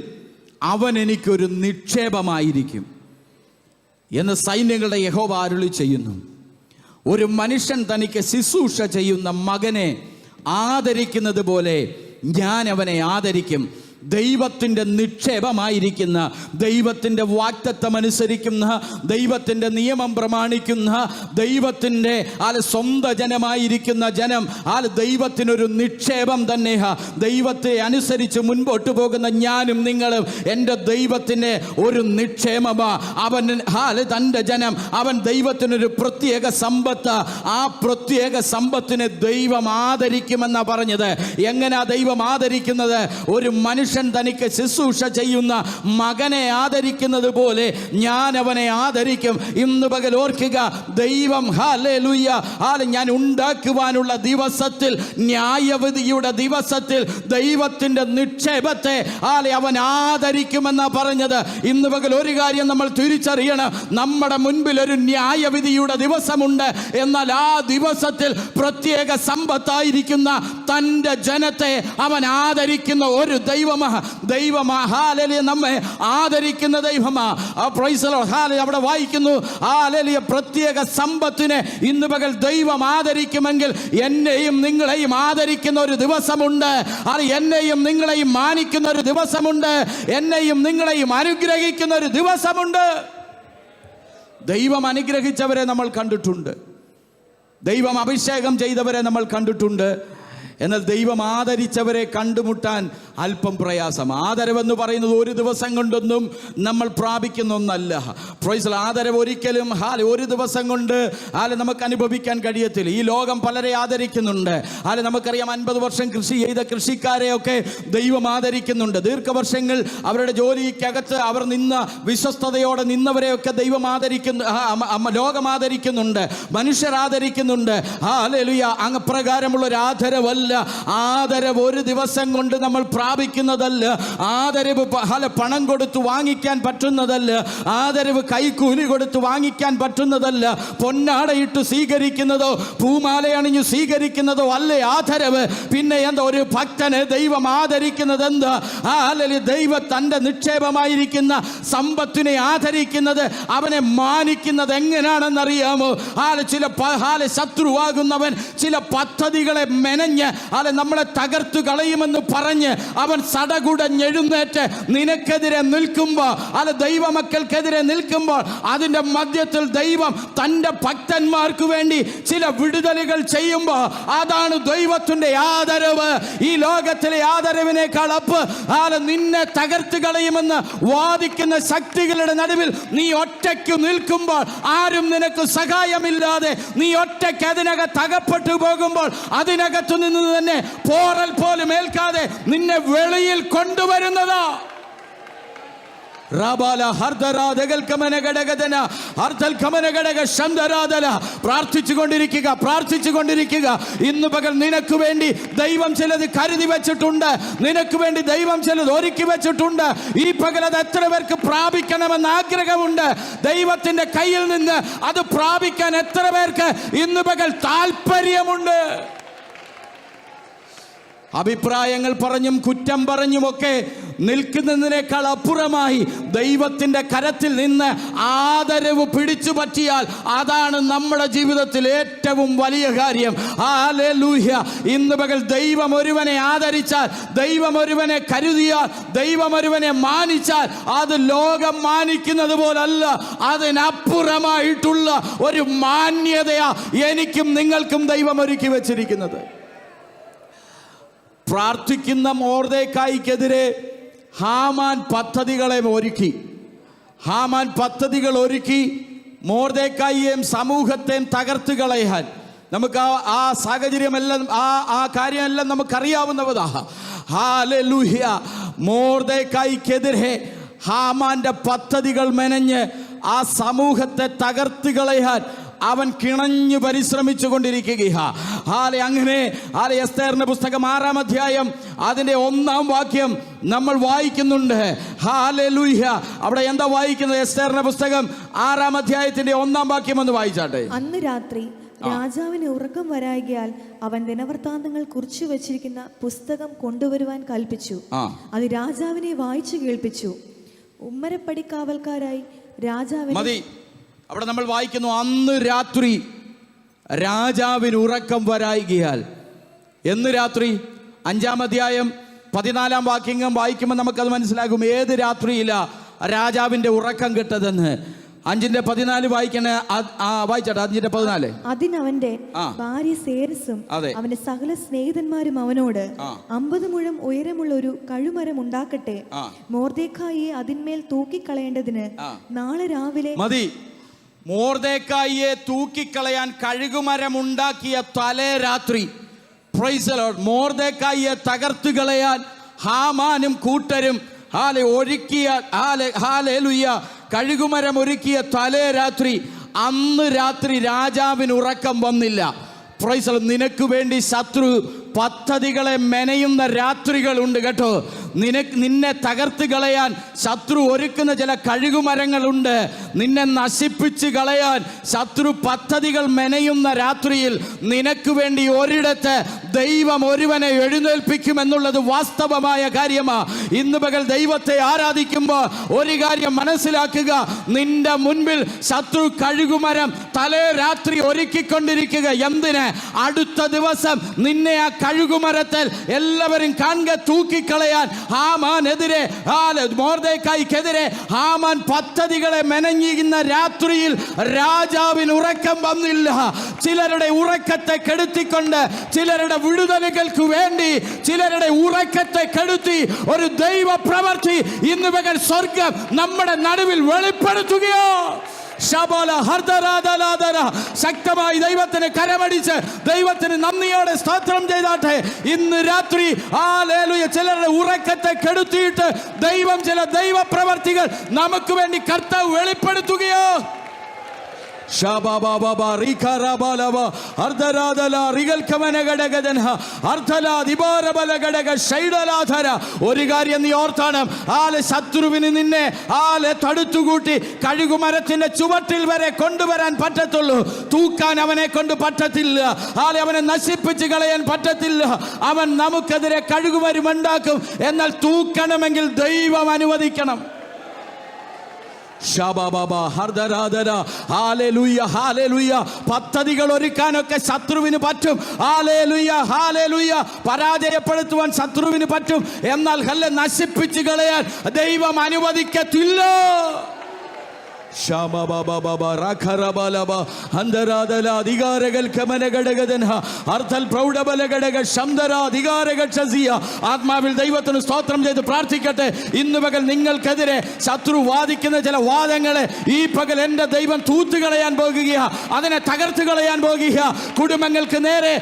അവൻ എനിക്കൊരു നിക്ഷേപമായിരിക്കും എന്ന് സൈന്യങ്ങളുടെ യഹോവ അരുളിച്ചെയ്യുന്നു. ഒരു മനുഷ്യൻ തനിക്ക് ശുശ്രൂഷ ചെയ്യുന്ന മകനെ ആദരിക്കുന്നത് പോലെ ഞാൻ അവനെ ആദരിക്കും. ദൈവത്തിൻ്റെ നിക്ഷേപമായിരിക്കുന്ന, ദൈവത്തിൻ്റെ വാഗ്ദത്തം അനുസരിക്കുന്ന, ദൈവത്തിൻ്റെ നിയമം പ്രമാണിക്കുന്ന, ദൈവത്തിൻ്റെ സ്വന്തം ജനമായിരിക്കുന്ന ജനം ദൈവത്തിനൊരു നിക്ഷേപം തന്നെയാ. ദൈവത്തെ അനുസരിച്ച് മുൻപോട്ട് പോകുന്ന ഞാനും നിങ്ങളും എൻ്റെ ദൈവത്തിൻ്റെ ഒരു നിക്ഷേപമാ. അവൻ തൻ്റെ ജനം, അവൻ ദൈവത്തിനൊരു പ്രത്യേക സമ്പത്ത്. ആ പ്രത്യേക സമ്പത്തിനെ ദൈവം ആദരിക്കുമെന്നാണ് പറഞ്ഞത്. എങ്ങനെയാ ദൈവം ആദരിക്കുന്നത്? ഒരു മനുഷ്യൻ തനിക്ക് ശുശ്രൂഷ ചെയ്യുന്ന മകനെ ആദരിക്കുന്നത് പോലെ ഞാൻ അവനെ ആദരിക്കും. ഇന്ന് പകൽ ഓർക്കുക, ദൈവം ഹല്ലേലൂയ, ഞാൻ ഉണ്ടാക്കുവാനുള്ള ദിവസത്തിൽ, ന്യായവിധിയുടെ ദിവസത്തിൽ ദൈവത്തിൻ്റെ നിക്ഷേപത്തെ അവൻ ആദരിക്കുമെന്നാ പറഞ്ഞത്. ഇന്ന് പകൽ ഒരു കാര്യം നമ്മൾ തിരിച്ചറിയണം, നമ്മുടെ മുൻപിൽ ഒരു ന്യായവിധിയുടെ ദിവസമുണ്ട്. എന്നാൽ ആ ദിവസത്തിൽ പ്രത്യേക സമ്പത്തായിരിക്കുന്ന തൻ്റെ ജനത്തെ അവൻ ആദരിക്കുന്ന ഒരു ദൈവം ദൈവമാ. ഹല്ലേലൂയ, നമ്മെ ആദരിക്കുന്ന ദൈവമാ. Praise the Lord. ഹല്ലേലൂയ. അവിടെ വായിക്കുന്നു, ഹല്ലേലൂയ, പ്രത്യേക സമ്പത്തിനെ ഇന്ന് പകൽ ദൈവം ആദരിക്കുമെങ്കിൽ എന്നെയും നിങ്ങളെയും ആദരിക്കുന്ന ഒരു ദിവസമുണ്ട്. അത് എന്നെയും നിങ്ങളെയും മാനിക്കുന്ന ഒരു ദിവസമുണ്ട്. എന്നെയും നിങ്ങളെയും അനുഗ്രഹിക്കുന്ന ഒരു ദിവസമുണ്ട്. ദൈവം അനുഗ്രഹിച്ചവരെ നമ്മൾ കണ്ടിട്ടുണ്ട്. ദൈവം അഭിഷേകം ചെയ്തവരെ നമ്മൾ കണ്ടിട്ടുണ്ട്. എന്നാൽ ദൈവം ആദരിച്ചവരെ കണ്ടുമുട്ടാൻ അല്പം പ്രയാസം. ആദരവെന്ന് പറയുന്നത് ഒരു ദിവസം കൊണ്ടൊന്നും നമ്മൾ പ്രാപിക്കുന്ന ഒന്നല്ല. Price the Lord. ആദരവ് ഒരിക്കലും ഒരു ദിവസം കൊണ്ട് നമുക്ക് അനുഭവിക്കാൻ കഴിയത്തില്ല. ഈ ലോകം പലരെ ആദരിക്കുന്നുണ്ട്. നമുക്കറിയാം, 50 വർഷം കൃഷി ചെയ്ത കൃഷിക്കാരെയൊക്കെ ദൈവം ആദരിക്കുന്നുണ്ട്. ദീർഘവർഷങ്ങൾ അവരുടെ ജോലിക്കകത്ത് അവർ നിന്ന വിശ്വസ്തയോടെ നിന്നവരെയൊക്കെ ദൈവം ആദരിക്കുന്നു. ലോകം ആദരിക്കുന്നുണ്ട്, മനുഷ്യർ ആദരിക്കുന്നുണ്ട്. ഹല്ലേലൂയ. അപ്രകാരമുള്ള ഒരു ആദരവല്ല. ആദരവ് ഒരു ദിവസം കൊണ്ട് നമ്മൾ പ്രാപിക്കുന്നതല്ല. ആദരവ് പണം കൊടുത്ത് വാങ്ങിക്കാൻ പറ്റുന്നതല്ല. ആദരവ് കൈക്കൂലി കൊടുത്ത് വാങ്ങിക്കാൻ പറ്റുന്നതല്ല. പൊന്നാടയിട്ട് സ്വീകരിക്കുന്നതോ പൂമാലയണിഞ്ഞു സ്വീകരിക്കുന്നതോ അല്ലേ ആദരവ്. പിന്നെ എന്താ, ഒരു ഭക്തനെ ദൈവം ആദരിക്കുന്നത് എന്താ? ദൈവം തൻ്റെ നിക്ഷേപമായിരിക്കുന്ന സമ്പത്തിനെ ആദരിക്കുന്നത്, അവനെ മാനിക്കുന്നത് എങ്ങനെയാണെന്നറിയാമോ? ചില ശത്രുവാകുന്നവൻ ചില പദ്ധതികളെ മെനഞ്ഞ് നമ്മളെ തകർത്തു കളയുമെന്ന് പറഞ്ഞ് അവൻ സടകുടഞ്ഞെഴുന്നേറ്റ് നിനക്കെതിരെ നിൽക്കുമ്പോൾ, ദൈവമക്കൾക്കെതിരെ നിൽക്കുമ്പോൾ, അതിൻ്റെ മധ്യത്തിൽ ദൈവം തൻ്റെ ഭക്തന്മാർക്ക് വേണ്ടി ചില വിടുതലുകൾ ചെയ്യുമ്പോൾ, അതാണ് ദൈവത്തിൻ്റെ ആദരവ്. ഈ ലോകത്തിലെ ആദരവിനേക്കാൾ നിന്നെ തകർത്തു കളയുമെന്ന് വാദിക്കുന്ന ശക്തികളുടെ നടുവിൽ നീ ഒറ്റയ്ക്ക് നിൽക്കുമ്പോൾ, ആരും നിനക്ക് സഹായമില്ലാതെ നീ ഒറ്റയ്ക്ക് അതിനകത്ത് അകപ്പെട്ടു പോകുമ്പോൾ, അതിനകത്തു നിന്ന് തന്നെ പോറൽ പോലും ഏൽക്കാതെ നിന്നെ വെളിയിൽ കൊണ്ടുവരുന്നതാ. പ്രാർത്ഥിച്ചുകൊണ്ടിരിക്കുക. ഇന്ന് പകൽ നിനക്ക് വേണ്ടി ദൈവം ചിലത് കരുതി വെച്ചിട്ടുണ്ട്. നിനക്ക് വേണ്ടി ദൈവം ചിലത് ഒരുക്കി വെച്ചിട്ടുണ്ട്. ഈ പകൽ അത് എത്ര പേർക്ക് പ്രാപിക്കണമെന്ന് ആഗ്രഹമുണ്ട്? ദൈവത്തിന്റെ കയ്യിൽ നിന്ന് അത് പ്രാപിക്കാൻ എത്ര പേർക്ക് ഇന്ന് പകൽ താല്പര്യമുണ്ട്? അഭിപ്രായങ്ങൾ പറഞ്ഞും കുറ്റം പറഞ്ഞുമൊക്കെ നിൽക്കുന്നതിനേക്കാൾ അപ്പുറമായി ദൈവത്തിൻ്റെ കരത്തിൽ നിന്ന് ആദരവ് പിടിച്ചു പറ്റിയാൽ അതാണ് നമ്മുടെ ജീവിതത്തിൽ ഏറ്റവും വലിയ കാര്യം. ഹല്ലേലൂയ. ഇന്ന് പകൽ ദൈവം ഒരുവനെ ആദരിച്ചാൽ, ദൈവം ഒരുവനെ കരുതിയാൽ, ദൈവം ഒരുവനെ മാനിച്ചാൽ, അത് ലോകം മാനിക്കുന്നത് പോലല്ല, അതിനപ്പുറമായിട്ടുള്ള ഒരു മാന്യതയാ എനിക്കും നിങ്ങൾക്കും ദൈവം ഒരുക്കി വെച്ചിരിക്കുന്നത്. പ്രാർത്ഥിക്കുന്ന മൊർദെഖായിക്കെതിരെ ഹാമാൻ പദ്ധതികളെ ഒരുക്കി. ഹാമാൻ പദ്ധതികൾ ഒരുക്കി മൊർദെഖായിയെയും സമൂഹത്തെയും തകർത്ത് കളയാൻ. നമുക്ക് ആ സാഹചര്യമെല്ലാം ആ കാര്യമെല്ലാം നമുക്കറിയാവുന്നതാ. ഹല്ലേലൂയ. മൊർദെഖായിക്കെതിരെ ഹാമാന്റെ പദ്ധതികൾ മെനഞ്ഞ് ആ സമൂഹത്തെ തകർത്ത് കളയാൻ അവൻ കിണഞ്ഞു പരിശ്രമിച്ചു കൊണ്ടിരിക്കുകയാ. അങ്ങനെ എസ്തേറിന്റെ പുസ്തകം 6-ാം അധ്യായം അതിന്റെ 1-ാം വാക്യം നമ്മൾ വായിക്കുന്നുണ്ട്. ഹല്ലേലൂയ. അവിടെ എന്താ വായിക്കുന്നത്? എസ്തേറിന്റെ പുസ്തകം 6-ാം അധ്യായത്തിന്റെ 1-ാം വാക്യം ഒന്ന് വായിച്ചാട്ടെ. അന്ന് രാത്രി രാജാവിന് ഉറക്കം വരായികയാൽ അവൻ ദിനവൃത്താന്തങ്ങൾ കുറിച്ചു വെച്ചിരിക്കുന്ന പുസ്തകം കൊണ്ടുവരുവാൻ കൽപ്പിച്ചു. അത് രാജാവിനെ വായിച്ചു കേൾപ്പിച്ചു. ഉമ്മരപ്പടിക്കാവൽക്കാരായി രാജാവിന് അവിടെ നമ്മൾ വായിക്കുന്നു, അന്ന് രാത്രി രാജാവിന് ഉറക്കം വരായികയാൽ. എന്ന് രാത്രി? 5-ാം അധ്യായം 14-ാം വാക്യം വായിക്കുമ്പോൾ നമുക്കത് മനസ്സിലാകും ഏത് രാത്രിയിലാ രാജാവിന്റെ ഉറക്കം കെട്ടതെന്ന്. 5:14 വായിക്കണേ. വായിച്ചാട്ടെ. 5:14. അതിനവന്റെ ഭാര്യ സേരസും അവന്റെ സകല സ്നേഹിതന്മാരും അവനോട് 50 മുഴം ഉയരമുള്ള ഒരു കഴുമരം ഉണ്ടാക്കട്ടെ, മൊർദെഖായിയെ അതിന്മേൽ തൂക്കിക്കളയേണ്ടതിന് നാളെ രാവിലെ മതി. മൊർദെഖായിയെ തൂക്കിക്കളയാൻ കഴുകുമരം ഉണ്ടാക്കിയ തലേ രാത്രി, പ്രൈസ് ദി ലോർഡ്, മൊർദെഖായിയെ തകർത്തു കളയാൻ ഹാമാനും കൂട്ടരും ഒരുക്കിയ ഹല്ലേലൂയ കഴുകുമരം ഒരുക്കിയ തലേ രാത്രി, അന്ന് രാത്രി രാജാവിന് ഉറക്കം വന്നില്ല. Price the Lord. നിനക്ക് വേണ്ടി ശത്രു പദ്ധതികളെ മെനയുന്ന രാത്രികളുണ്ട് കേട്ടോ. നിന്നെ തകർത്ത് കളയാൻ ശത്രു ഒരുക്കുന്ന ചില കഴുകുമരങ്ങളുണ്ട്. നിന്നെ നശിപ്പിച്ച് കളയാൻ ശത്രു പദ്ധതികൾ മെനയുന്ന രാത്രിയിൽ നിനക്ക് വേണ്ടി ഒരിടത്ത് ദൈവം ഒരുവനെ എഴുന്നേൽപ്പിക്കുമെന്നുള്ളത് വാസ്തവമായ കാര്യമാണ്. ഇന്ന് പകൽ ദൈവത്തെ ആരാധിക്കുമ്പോൾ ഒരു കാര്യം മനസ്സിലാക്കുക, നിന്റെ മുൻപിൽ ശത്രു കഴുകുമരം തലേ രാത്രി ഒരുക്കിക്കൊണ്ടിരിക്കുക. എന്തിന്? അടുത്ത ദിവസം നിന്നെ ആ കഴുകുമരത്തിൽ എല്ലാവരും കാണുക തൂക്കിക്കളയാൻ. ഹാമാനെതിരെ, മൊർദെഖായിക്കെതിരെ ഹാമാൻ പദ്ധതികളെ മെനഞ്ഞിരുന്ന രാത്രിയിൽ രാജാവിന് ഉറക്കം വന്നില്ല. ചിലരുടെ ഉറക്കത്തെ കെടുത്തിക്കൊണ്ട്, ചിലരുടെ വിടുതലുകൾക്ക് വേണ്ടി ചിലരുടെ ഉറക്കത്തെ കെടുത്തി ഒരു ദൈവ പ്രവൃത്തി ഇന്ന് പകൽ സ്വർഗം നമ്മുടെ നടുവിൽ വെളിപ്പെടുത്തുകയോ. ശക്തമായി ദൈവത്തിന് കരമടിച്ച് ദൈവത്തിന് നന്ദിയോടെ സ്തോത്രം ചെയ്താട്ടെ. ഇന്ന് രാത്രി ഹല്ലേലൂയ ചിലരുടെ ഉറക്കത്തെ കെടുത്തിയിട്ട് ദൈവം ചില ദൈവ പ്രവർത്തികൾ നമുക്ക് വേണ്ടി കർത്താവ് വെളിപ്പെടുത്തുകയോ. ഒരു കാര്യം നീ ഓർത്തണം, ശത്രുവിന് നിന്നെ തടുത്തുകൂട്ടി കഴുകുമരത്തിന്റെ ചുവട്ടിൽ വരെ കൊണ്ടുവരാൻ പറ്റത്തുള്ളൂ. തൂക്കാൻ അവനെ കൊണ്ട് പറ്റത്തില്ല. അവനെ നശിപ്പിച്ച് കളയാൻ പറ്റത്തില്ല. അവൻ നമുക്കെതിരെ കഴുകുമരമുണ്ടാക്കും. എന്നാൽ തൂക്കണമെങ്കിൽ ദൈവം അനുവദിക്കണം. പദ്ധതികൾ ഒരുക്കാനൊക്കെ ശത്രുവിന് പറ്റും. പരാജയപ്പെടുത്തുവാൻ ശത്രുവിന് പറ്റും. എന്നാൽ നശിപ്പിച്ച് കളയാൻ ദൈവം അനുവദിക്കത്തില്ല. ആത്മാവിൽ ദൈവത്തിന് സ്തോത്രം ചെയ്ത് പ്രാർത്ഥിക്കട്ടെ. ഇന്ന് പകൽ നിങ്ങൾക്കെതിരെ ശത്രു വാദിക്കുന്ന ചില വാദങ്ങളെ ഈ പകൽ എൻ്റെ ദൈവം തൂത്തുകളയാൻ പോകുകയാ, അതിനെ തകർത്ത് കളയാൻ പോകുക. കുടുംബങ്ങൾക്ക് നേരെ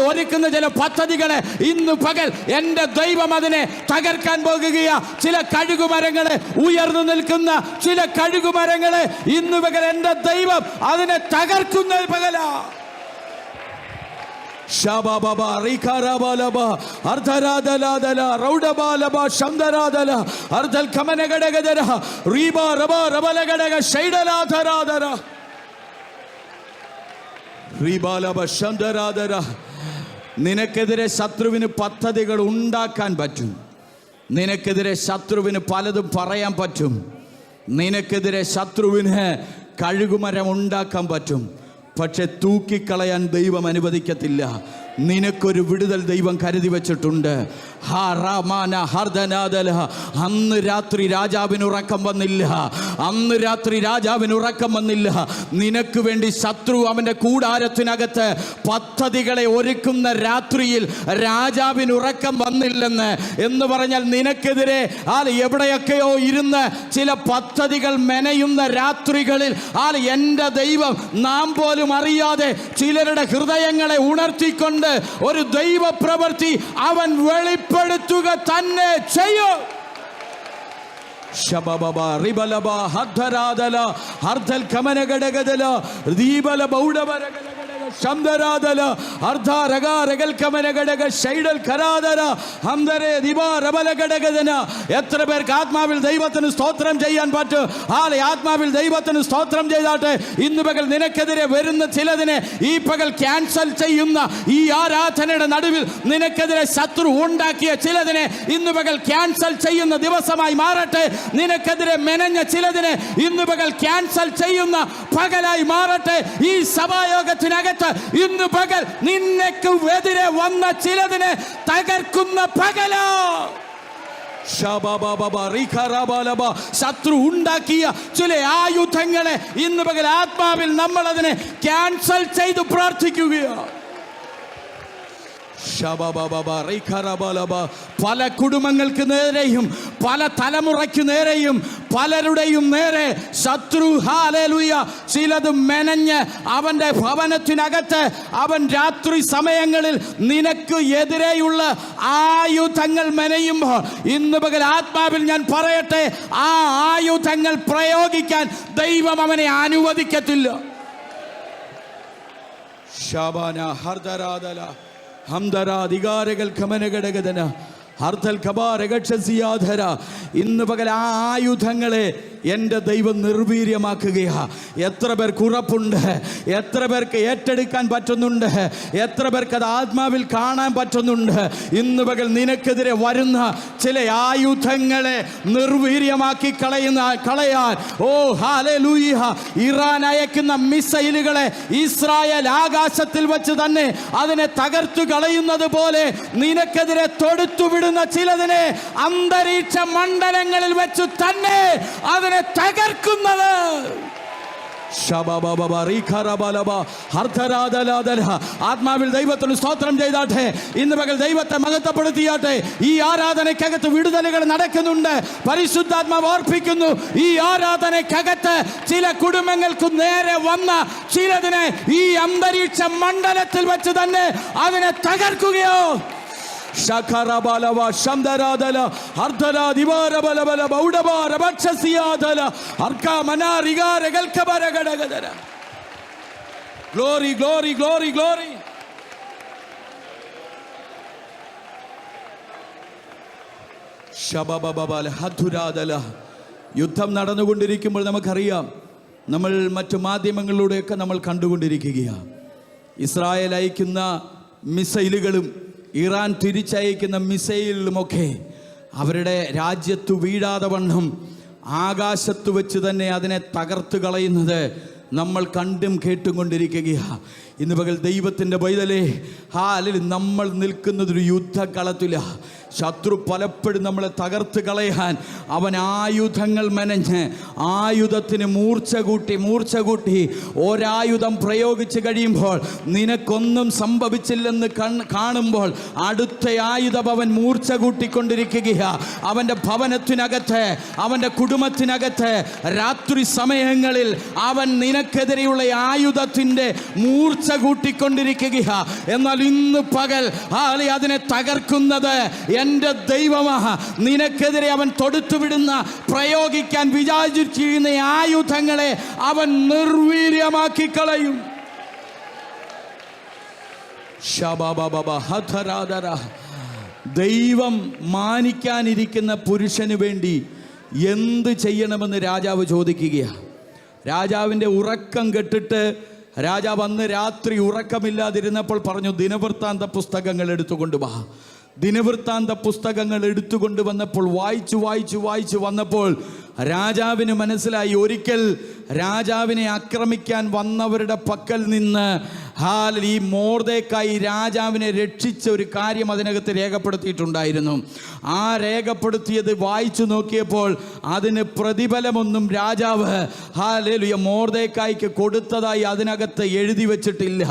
ഒരുക്കുന്ന ചില പദ്ധതികളെ ഇന്ന് പകൽ എൻ്റെ ദൈവം അതിനെ തകർക്കാൻ പോകുകയാ. ചില കഴുകുമരങ്ങളെ, ഉയർന്നു നിൽക്കുന്ന ചില കഴുകുമരങ്ങളെ ഇന്ന് പകൽ എൻ്റെ ദൈവം അതിനെ തകർക്കുന്ന പകലാ. നിനക്കെതിരെ ശത്രുവിന് പദ്ധതികൾ ഉണ്ടാക്കാൻ പറ്റും. നിനക്കെതിരെ ശത്രുവിന് പലതും പറയാൻ പറ്റും. നിനക്കെതിരെ ശത്രുവിന് കഴുകുമരം ഉണ്ടാക്കാൻ പറ്റും. പക്ഷെ തൂക്കിക്കളയാൻ ദൈവം അനുവദിക്കത്തില്ല. നിനക്കൊരു വിടുതൽ ദൈവം കരുതി വച്ചിട്ടുണ്ട്. അന്ന് രാത്രി രാജാവിന് ഉറക്കം വന്നില്ല. അന്ന് രാത്രി രാജാവിന് ഉറക്കം വന്നില്ല. നിനക്ക് വേണ്ടി ശത്രു അവൻ്റെ കൂടാരത്തിനകത്ത് പദ്ധതികളെ ഒരുക്കുന്ന രാത്രിയിൽ രാജാവിന് ഉറക്കം വന്നില്ലെന്ന് എന്ന് പറഞ്ഞാൽ നിനക്കെതിരെ എവിടെയൊക്കെയോ ഇരുന്ന് ചില പദ്ധതികൾ മെനയുന്ന രാത്രികളിൽ എൻ്റെ ദൈവം നാം പോലും അറിയാതെ ചിലരുടെ ഹൃദയങ്ങളെ ഉണർത്തിക്കൊണ്ട് ഒരു ദൈവ പ്രവൃത്തി അവൻ വെളിപ്പെടുത്തുക തന്നെ ചെയ്യും. എത്ര പേർക്ക് ആത്മാവിൽ ദൈവത്തിന് സ്തോത്രം ചെയ്യാൻ പറ്റും? ആത്മാവിൽ ദൈവത്തിന് സ്തോത്രം ചെയ്താട്ടെ. ഇന്ന് പകൽ നിനക്കെതിരെ വരുന്ന ചിലതിനെ ഈ പകൽ ക്യാൻസൽ ചെയ്യുന്ന ഈ ആരാധനയുടെ നടുവിൽ നിനക്കെതിരെ ശത്രു ഉണ്ടാക്കിയ ചിലതിനെ ഇന്ന് പകൽ ക്യാൻസൽ ചെയ്യുന്ന ദിവസമായി മാറട്ടെ. നിനക്കെതിരെ മെനഞ്ഞ ചിലതിനെ ഇന്ന് പകൽ ക്യാൻസൽ ചെയ്യുന്ന പകലായി മാറട്ടെ. ഈ സഭായോഗത്തിനകത്ത് ഇന്ന് പകൽ നിനക്ക് എതിരെ വന്ന ചിലതിനെ തകർക്കുന്ന പകലോ. ശത്രു ഉണ്ടാക്കിയ ചില ആയുധങ്ങളെ ഇന്ന് പകൽ ആത്മാവിൽ നമ്മൾ അതിനെ ക്യാൻസൽ ചെയ്ത് പ്രാർത്ഥിക്കുകയാണ്. പല കുടുംബങ്ങൾക്ക് നേരെയും പല തലമുറയ്ക്ക് നേരെയും പലരുടെയും നേരെ ശത്രു ചിലത് മെനഞ്ഞ് അവൻ്റെ ഭവനത്തിനകത്ത് അവൻ രാത്രി സമയങ്ങളിൽ നിനക്ക് എതിരെയുള്ള ആയുധങ്ങൾ മെനയുമ്പോൾ ഇന്ന് പകൽ ആത്മാവിൽ ഞാൻ പറയട്ടെ, ആ ആയുധങ്ങൾ പ്രയോഗിക്കാൻ ദൈവം അവനെ അനുവദിക്കത്തില്ല. ഇന്ന് പകൽ ആ ആയുധങ്ങളെ എൻ്റെ ദൈവം നിർവീര്യമാക്കുകയാ. എത്ര പേർക്ക് ഉറപ്പുണ്ട്? എത്ര പേർക്ക് ഏറ്റെടുക്കാൻ പറ്റുന്നുണ്ട്? എത്ര പേർക്ക് അത് ആത്മാവിൽ കാണാൻ പറ്റുന്നുണ്ട്? ഇന്ന് പകൽ നിനക്കെതിരെ വരുന്ന ചില ആയുധങ്ങളെ നിർവീര്യമാക്കി കളയാൻ ഹല്ലേലൂയ, ഇറാൻ അയക്കുന്ന മിസൈലുകളെ ഇസ്രായേൽ ആകാശത്തിൽ വെച്ച് തന്നെ അതിനെ തകർത്തു കളയുന്നത് പോലെ നിനക്കെതിരെ തൊടുത്തുവിടുന്ന ചിലതിനെ അന്തരീക്ഷ മണ്ഡലങ്ങളിൽ വെച്ച് തന്നെ അതിനെ തകർക്കുന്നത്. ആത്മാവിൽ ദൈവത്തിന് സ്തോത്രം ചെയ്താട്ടെ. ഇന്ന് പകൽ ദൈവത്തെ മഹത്വപ്പെടുത്തിയാട്ടെ. ഈ ആരാധനയ്ക്കകത്ത് വിടുതലുകൾ നടക്കുന്നുണ്ട്. പരിശുദ്ധാത്മാവ് ഓർപ്പിക്കുന്നു, ഈ ആരാധനയ്ക്കകത്ത് ചില കുടുംബങ്ങൾക്ക് നേരെ വന്ന ചിലതിനെ ഈ അന്തരീക്ഷ മണ്ഡലത്തിൽ വെച്ച് തന്നെ അതിനെ തകർക്കുകയോ. Glory, glory, glory, glory. യുദ്ധം നടന്നുകൊണ്ടിരിക്കുമ്പോൾ നമുക്കറിയാം, നമ്മൾ മറ്റു മാധ്യമങ്ങളിലൂടെയൊക്കെ നമ്മൾ കണ്ടുകൊണ്ടിരിക്കുകയാണ്. ഇസ്രായേൽ അയക്കുന്ന മിസൈലുകളും ഇറാൻ തിരിച്ചയക്കുന്ന മിസൈലുമൊക്കെ അവരുടെ രാജ്യത്തു വീഴാതെ വണ്ണം ആകാശത്ത് വെച്ച് തന്നെ അതിനെ തകർത്ത് കളയുന്നത് നമ്മൾ കണ്ടും കേട്ടും കൊണ്ടിരിക്കുകയാണ്. ഇന്ന് പകൽ ദൈവത്തിൻ്റെ പൈതലേ, നമ്മൾ നിൽക്കുന്നതൊരു യുദ്ധക്കളത്തിലാണ്. ശത്രു പലപ്പോഴും നമ്മളെ തകർത്ത് കളയാൻ അവൻ ആയുധങ്ങൾ മെനഞ്ഞ് ആയുധത്തിന് മൂർച്ച കൂട്ടി ഒരായുധം പ്രയോഗിച്ച് കഴിയുമ്പോൾ നിനക്കൊന്നും സംഭവിച്ചില്ലെന്ന് കാണുമ്പോൾ അടുത്ത ആയുധം അവൻ മൂർച്ച കൂട്ടിക്കൊണ്ടിരിക്കുകയാണ്. അവൻ്റെ ഭവനത്തിനകത്ത്, അവൻ്റെ കുടുംബത്തിനകത്ത് രാത്രി സമയങ്ങളിൽ അവൻ നിനക്കെതിരെയുള്ള ആയുധത്തിൻ്റെ മൂർച്ച കൂട്ടിക്കൊണ്ടിരിക്കുകയാണ്. എന്നാൽ ഇന്ന് പകൽ അതിനെ തകർക്കുന്നത് എൻ്റെ ദൈവമാ. നിനക്കെതിരെ അവൻ തൊടുത്തുവിടുന്ന, പ്രയോഗിക്കാൻ വിചാരിച്ചിരിക്കുന്ന ആയുധങ്ങളെ അവൻ നിർവീര്യമാക്കി കളയും. ദൈവം മാനിക്കാനിരിക്കുന്ന പുരുഷന് വേണ്ടി എന്ത് ചെയ്യണമെന്ന് രാജാവ് ചോദിക്കുകയാണ്. രാജാവിൻ്റെ ഉറക്കം കെട്ടിട്ട് രാജാവ് അന്ന് രാത്രി ഉറക്കമില്ലാതിരുന്നപ്പോൾ പറഞ്ഞു, ദിനവൃത്താന്ത പുസ്തകങ്ങൾ എടുത്തുകൊണ്ട് വാ. ദിനവൃത്താന്ത പുസ്തകങ്ങൾ എടുത്തുകൊണ്ട് വന്നപ്പോൾ വായിച്ചു വന്നപ്പോൾ രാജാവിന് മനസ്സിലായി, ഒരിക്കൽ രാജാവിനെ ആക്രമിക്കാൻ വന്നവരുടെ പക്കൽ നിന്ന് ഈ മൊർദെഖായി രാജാവിനെ രക്ഷിച്ച ഒരു കാര്യം അതിനകത്ത് രേഖപ്പെടുത്തിയിട്ടുണ്ടായിരുന്നു. ആ രേഖപ്പെടുത്തിയത് വായിച്ചു നോക്കിയപ്പോൾ അതിന് പ്രതിഫലമൊന്നും രാജാവ് മൊർദെഖായിക്ക് കൊടുത്തതായി അതിനകത്ത് എഴുതി വച്ചിട്ടില്ല.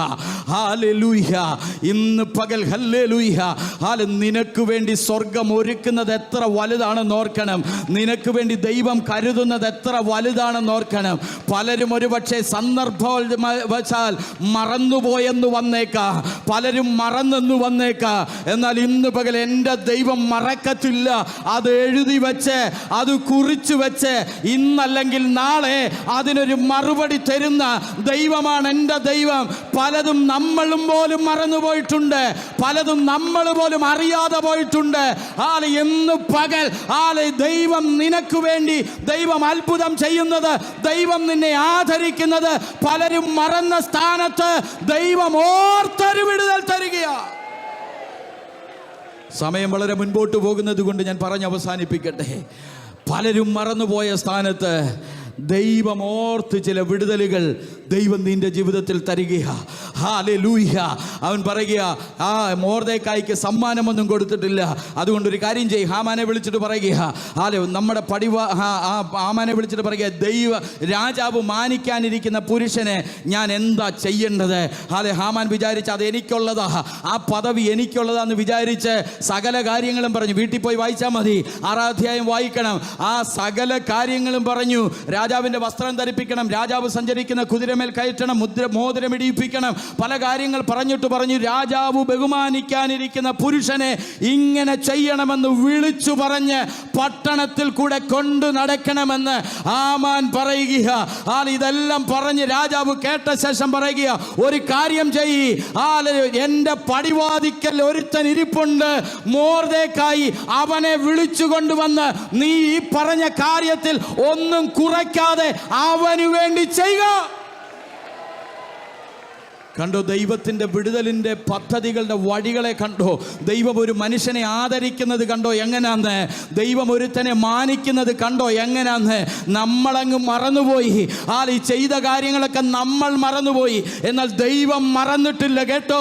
ഹല്ലേലൂയ. ഇന്ന് പകൽ നിനക്ക് വേണ്ടി സ്വർഗം ഒരുക്കുന്നത് എത്ര വലുതാണെന്ന് ഓർക്കണം. നിനക്ക് വേണ്ടി ദൈവം കരുതുന്നത് എത്ര വലുതാണെന്ന് ഓർക്കണം. പലരും ഒരുപക്ഷെ സന്ദർഭവശാൽ മറന്നുപോയെന്ന് വന്നേക്കാ, പലരും മറന്നെന്ന് വന്നേക്കാ. എന്നാൽ ഇന്ന് പകൽ എൻ്റെ ദൈവം മറക്കത്തില്ല. അത് എഴുതി വെച്ച്, അത് കുറിച്ചു വെച്ച് ഇന്നല്ലെങ്കിൽ നാളെ അതിനൊരു മറുപടി തരുന്ന ദൈവമാണ് എൻ്റെ ദൈവം. പലതും നമ്മളും പോലും മറന്നുപോയിട്ടുണ്ട്, പലതും നമ്മൾ പോലും അറിയാതെ പോയിട്ടുണ്ട്. എന്ന് പകൽ ദൈവം നിനക്ക് വേണ്ടി ദൈവം അത്ഭുതം ചെയ്യുന്നത്, ദൈവം നിന്നെ ആദരിക്കുന്നത്, പലരും മറന്ന സ്ഥാനത്ത് ദൈവം ഓർത്തൊരു വിടുതൽ തരികയാണ്. സമയം വളരെ മുൻപോട്ട് പോകുന്നത് കൊണ്ട് ഞാൻ പറഞ്ഞ് അവസാനിപ്പിക്കട്ടെ. പലരും മറന്നുപോയ സ്ഥാനത്ത് ദൈവം ഓർത്ത് ചില വിടുതലുകൾ ദൈവം നിന്റെ ജീവിതത്തിൽ തരികയാ. ഹല്ലേലൂയ. അവൻ പറയുക, മൊർദെഖായിക്ക് സമ്മാനമൊന്നും കൊടുത്തിട്ടില്ല, അതുകൊണ്ടൊരു കാര്യം ചെയ്യും, ഹാമാനെ വിളിച്ചിട്ട് പറയുക, നമ്മുടെ ഹാമാനെ വിളിച്ചിട്ട് പറയുക, ദൈവ രാജാവ് മാനിക്കാനിരിക്കുന്ന പുരുഷനെ ഞാൻ എന്താ ചെയ്യേണ്ടത്? ഹാമാൻ വിചാരിച്ച് അത് എനിക്കുള്ളതാ, ആ പദവി എനിക്കുള്ളതാന്ന് വിചാരിച്ച് സകല കാര്യങ്ങളും പറഞ്ഞു. വീട്ടിൽ പോയി വായിച്ചാൽ മതി, 6 അധ്യായം വായിക്കണം. ആ സകല കാര്യങ്ങളും പറഞ്ഞു. രാജാവിൻ്റെ വസ്ത്രം ധരിപ്പിക്കണം, രാജാവ് സഞ്ചരിക്കുന്ന കുതിരമേൽ കുതിരമേൽ കയറ്റണം, മോതിരമിടിയിപ്പിക്കണം, പല കാര്യങ്ങൾ പറഞ്ഞു രാജാവ് ബഹുമാനിക്കാനിരിക്കുന്ന പുരുഷനെ ഇങ്ങനെ ചെയ്യണമെന്ന് വിളിച്ചു പറഞ്ഞ് പട്ടണത്തിൽ കൂടെ കൊണ്ടു നടക്കണമെന്ന് ഹാമാൻ പറയുക. ഇതെല്ലാം പറഞ്ഞ് രാജാവ് കേട്ട ശേഷം പറയുക, ഒരു കാര്യം ചെയ്യ്, എന്റെ പടിവാതിക്കൽ ഒരുത്തൻ ഇരിപ്പുണ്ട്, മൊർദെഖായി, അവനെ വിളിച്ചു കൊണ്ടുവന്ന് നീ ഈ പറഞ്ഞ കാര്യത്തിൽ ഒന്നും കുറയ്ക്കാതെ അവനു വേണ്ടി ചെയ്യുക. കണ്ടോ, ദൈവത്തിൻ്റെ വിടുതലിൻ്റെ പദ്ധതികളുടെ വഴികളെ കണ്ടോ? ദൈവം ഒരു മനുഷ്യനെ ആദരിക്കുന്നത് കണ്ടോ എങ്ങനെയാന്ന്? ദൈവം ഒരുത്തനെ മാനിക്കുന്നത് കണ്ടോ എങ്ങനെയാന്ന്? നമ്മളങ്ങ് മറന്നുപോയി. ഈ ചെയ്ത കാര്യങ്ങളൊക്കെ നമ്മൾ മറന്നുപോയി. എന്നാൽ ദൈവം മറന്നിട്ടില്ല കേട്ടോ.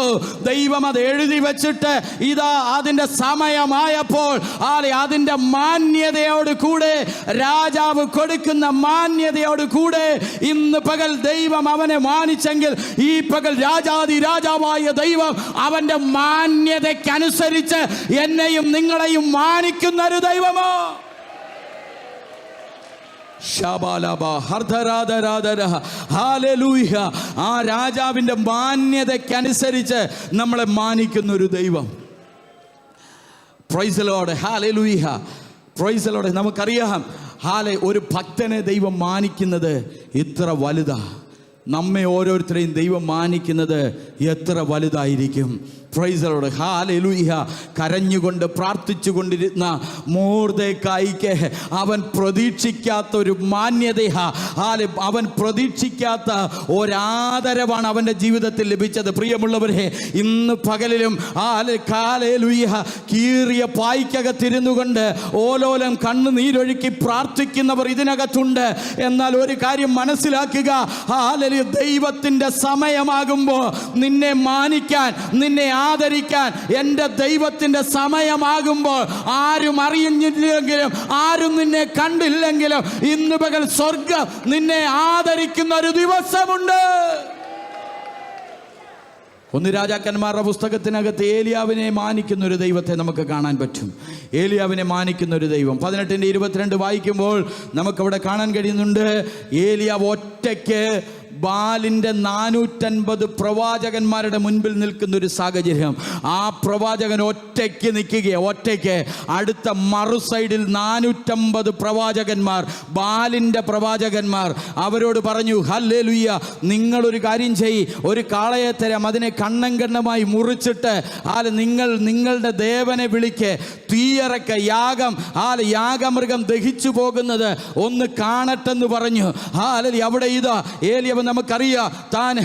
ദൈവം അത് എഴുതി വെച്ചിട്ട് ഇതാ അതിൻ്റെ സമയമായപ്പോൾ അതിൻ്റെ മാന്യതയോട് കൂടെ, രാജാവ് കൊടുക്കുന്ന മാന്യതയോട് കൂടെ ഇന്ന് പകൽ ദൈവം അവനെ മാനിച്ചെങ്കിൽ ഈ പകൽ രാജാവായ ദൈവം അവന്റെ മാന്യതയ്ക്കനുസരിച്ച് എന്നെയും നിങ്ങളെയും മാനിക്കുന്ന ഒരു ദൈവമോ? ആ രാജാവിന്റെ മാന്യതയ്ക്കനുസരിച്ച് നമ്മളെ മാനിക്കുന്ന ഒരു ദൈവം. Price the Lord, hallelujah, price the Lord. നമുക്കറിയാം, ഒരു ഭക്തനെ ദൈവം മാനിക്കുന്നത് ഇത്ര വലുതാ. നമ്മെ ഓരോരുത്തരെയും ദൈവം മാനിക്കുന്നത് എത്ര വലുതായിരിക്കും. Price the Lord, hallelujah. കരഞ്ഞുകൊണ്ട് പ്രാർത്ഥിച്ചുകൊണ്ടിരുന്ന മൊർദെഖായിക്ക് അവൻ പ്രതീക്ഷിക്കാത്ത ഒരു മാന്യത, അവൻ പ്രതീക്ഷിക്കാത്ത ഒരാദരവാണ് അവൻ്റെ ജീവിതത്തിൽ ലഭിച്ചത്. പ്രിയമുള്ളവരെ, ഇന്ന് പകലിലും ഹല്ലേലൂയ കീറിയ പായ്ക്കകത്തിരുന്നു കൊണ്ട് ഓലോലം കണ്ണുനീരൊഴുക്കി പ്രാർത്ഥിക്കുന്നവർ ഇതിനകത്തുണ്ട്. എന്നാൽ ഒരു കാര്യം മനസ്സിലാക്കുക, ഹല്ലേലൂയ, ദൈവത്തിൻ്റെ സമയമാകുമ്പോൾ നിന്നെ മാനിക്കാൻ, നിന്നെ ആദരിക്കാൻ എൻ്റെ ദൈവത്തിൻ്റെ സമയമാകുമ്പോൾ ആരും അറിയുന്നില്ലെങ്കിലും ആരും നിന്നെ കണ്ടില്ലെങ്കിലും ഇന്ന് പകൽ സ്വർഗ്ഗം നിന്നെ ആദരിക്കുന്ന ഒരു ദിവസമുണ്ട്. ഒന്ന് രാജാക്കന്മാരുടെ പുസ്തകത്തിനകത്ത് ഏലിയാവിനെ മാനിക്കുന്ന ഒരു ദൈവത്തെ നമുക്ക് കാണാൻ പറ്റും. ഏലിയാവിനെ മാനിക്കുന്ന ഒരു ദൈവം 18-22 വായിക്കുമ്പോൾ നമുക്കവിടെ കാണാൻ കഴിയുന്നുണ്ട്. ഏലിയാവ് ഒറ്റയ്ക്ക് ബാലിൻ്റെ 450 പ്രവാചകന്മാരുടെ മുൻപിൽ നിൽക്കുന്ന ഒരു സാഹചര്യം. ആ പ്രവാചകൻ ഒറ്റയ്ക്ക് നിൽക്കുകയാണ്. ഒറ്റയ്ക്ക് അടുത്ത മറു സൈഡിൽ 450 പ്രവാചകന്മാർ, ബാലിൻ്റെ പ്രവാചകന്മാർ. അവരോട് പറഞ്ഞു, ഹല്ലേലൂയ, നിങ്ങളൊരു കാര്യം ചെയ്യ്, ഒരു കാളയെ തരാം, അതിനെ കണ്ണമായി മുറിച്ചിട്ട് നിങ്ങൾ നിങ്ങളുടെ ദേവനെ വിളിക്ക്, തീയറക്ക, യാഗം, യാഗമൃഗം ദഹിച്ചു പോകുന്നത് ഒന്ന് കാണട്ടെന്ന് പറഞ്ഞു. അവിടെ ഇതാ ഏലിയാവ്, നമുക്കറിയാം, താൻ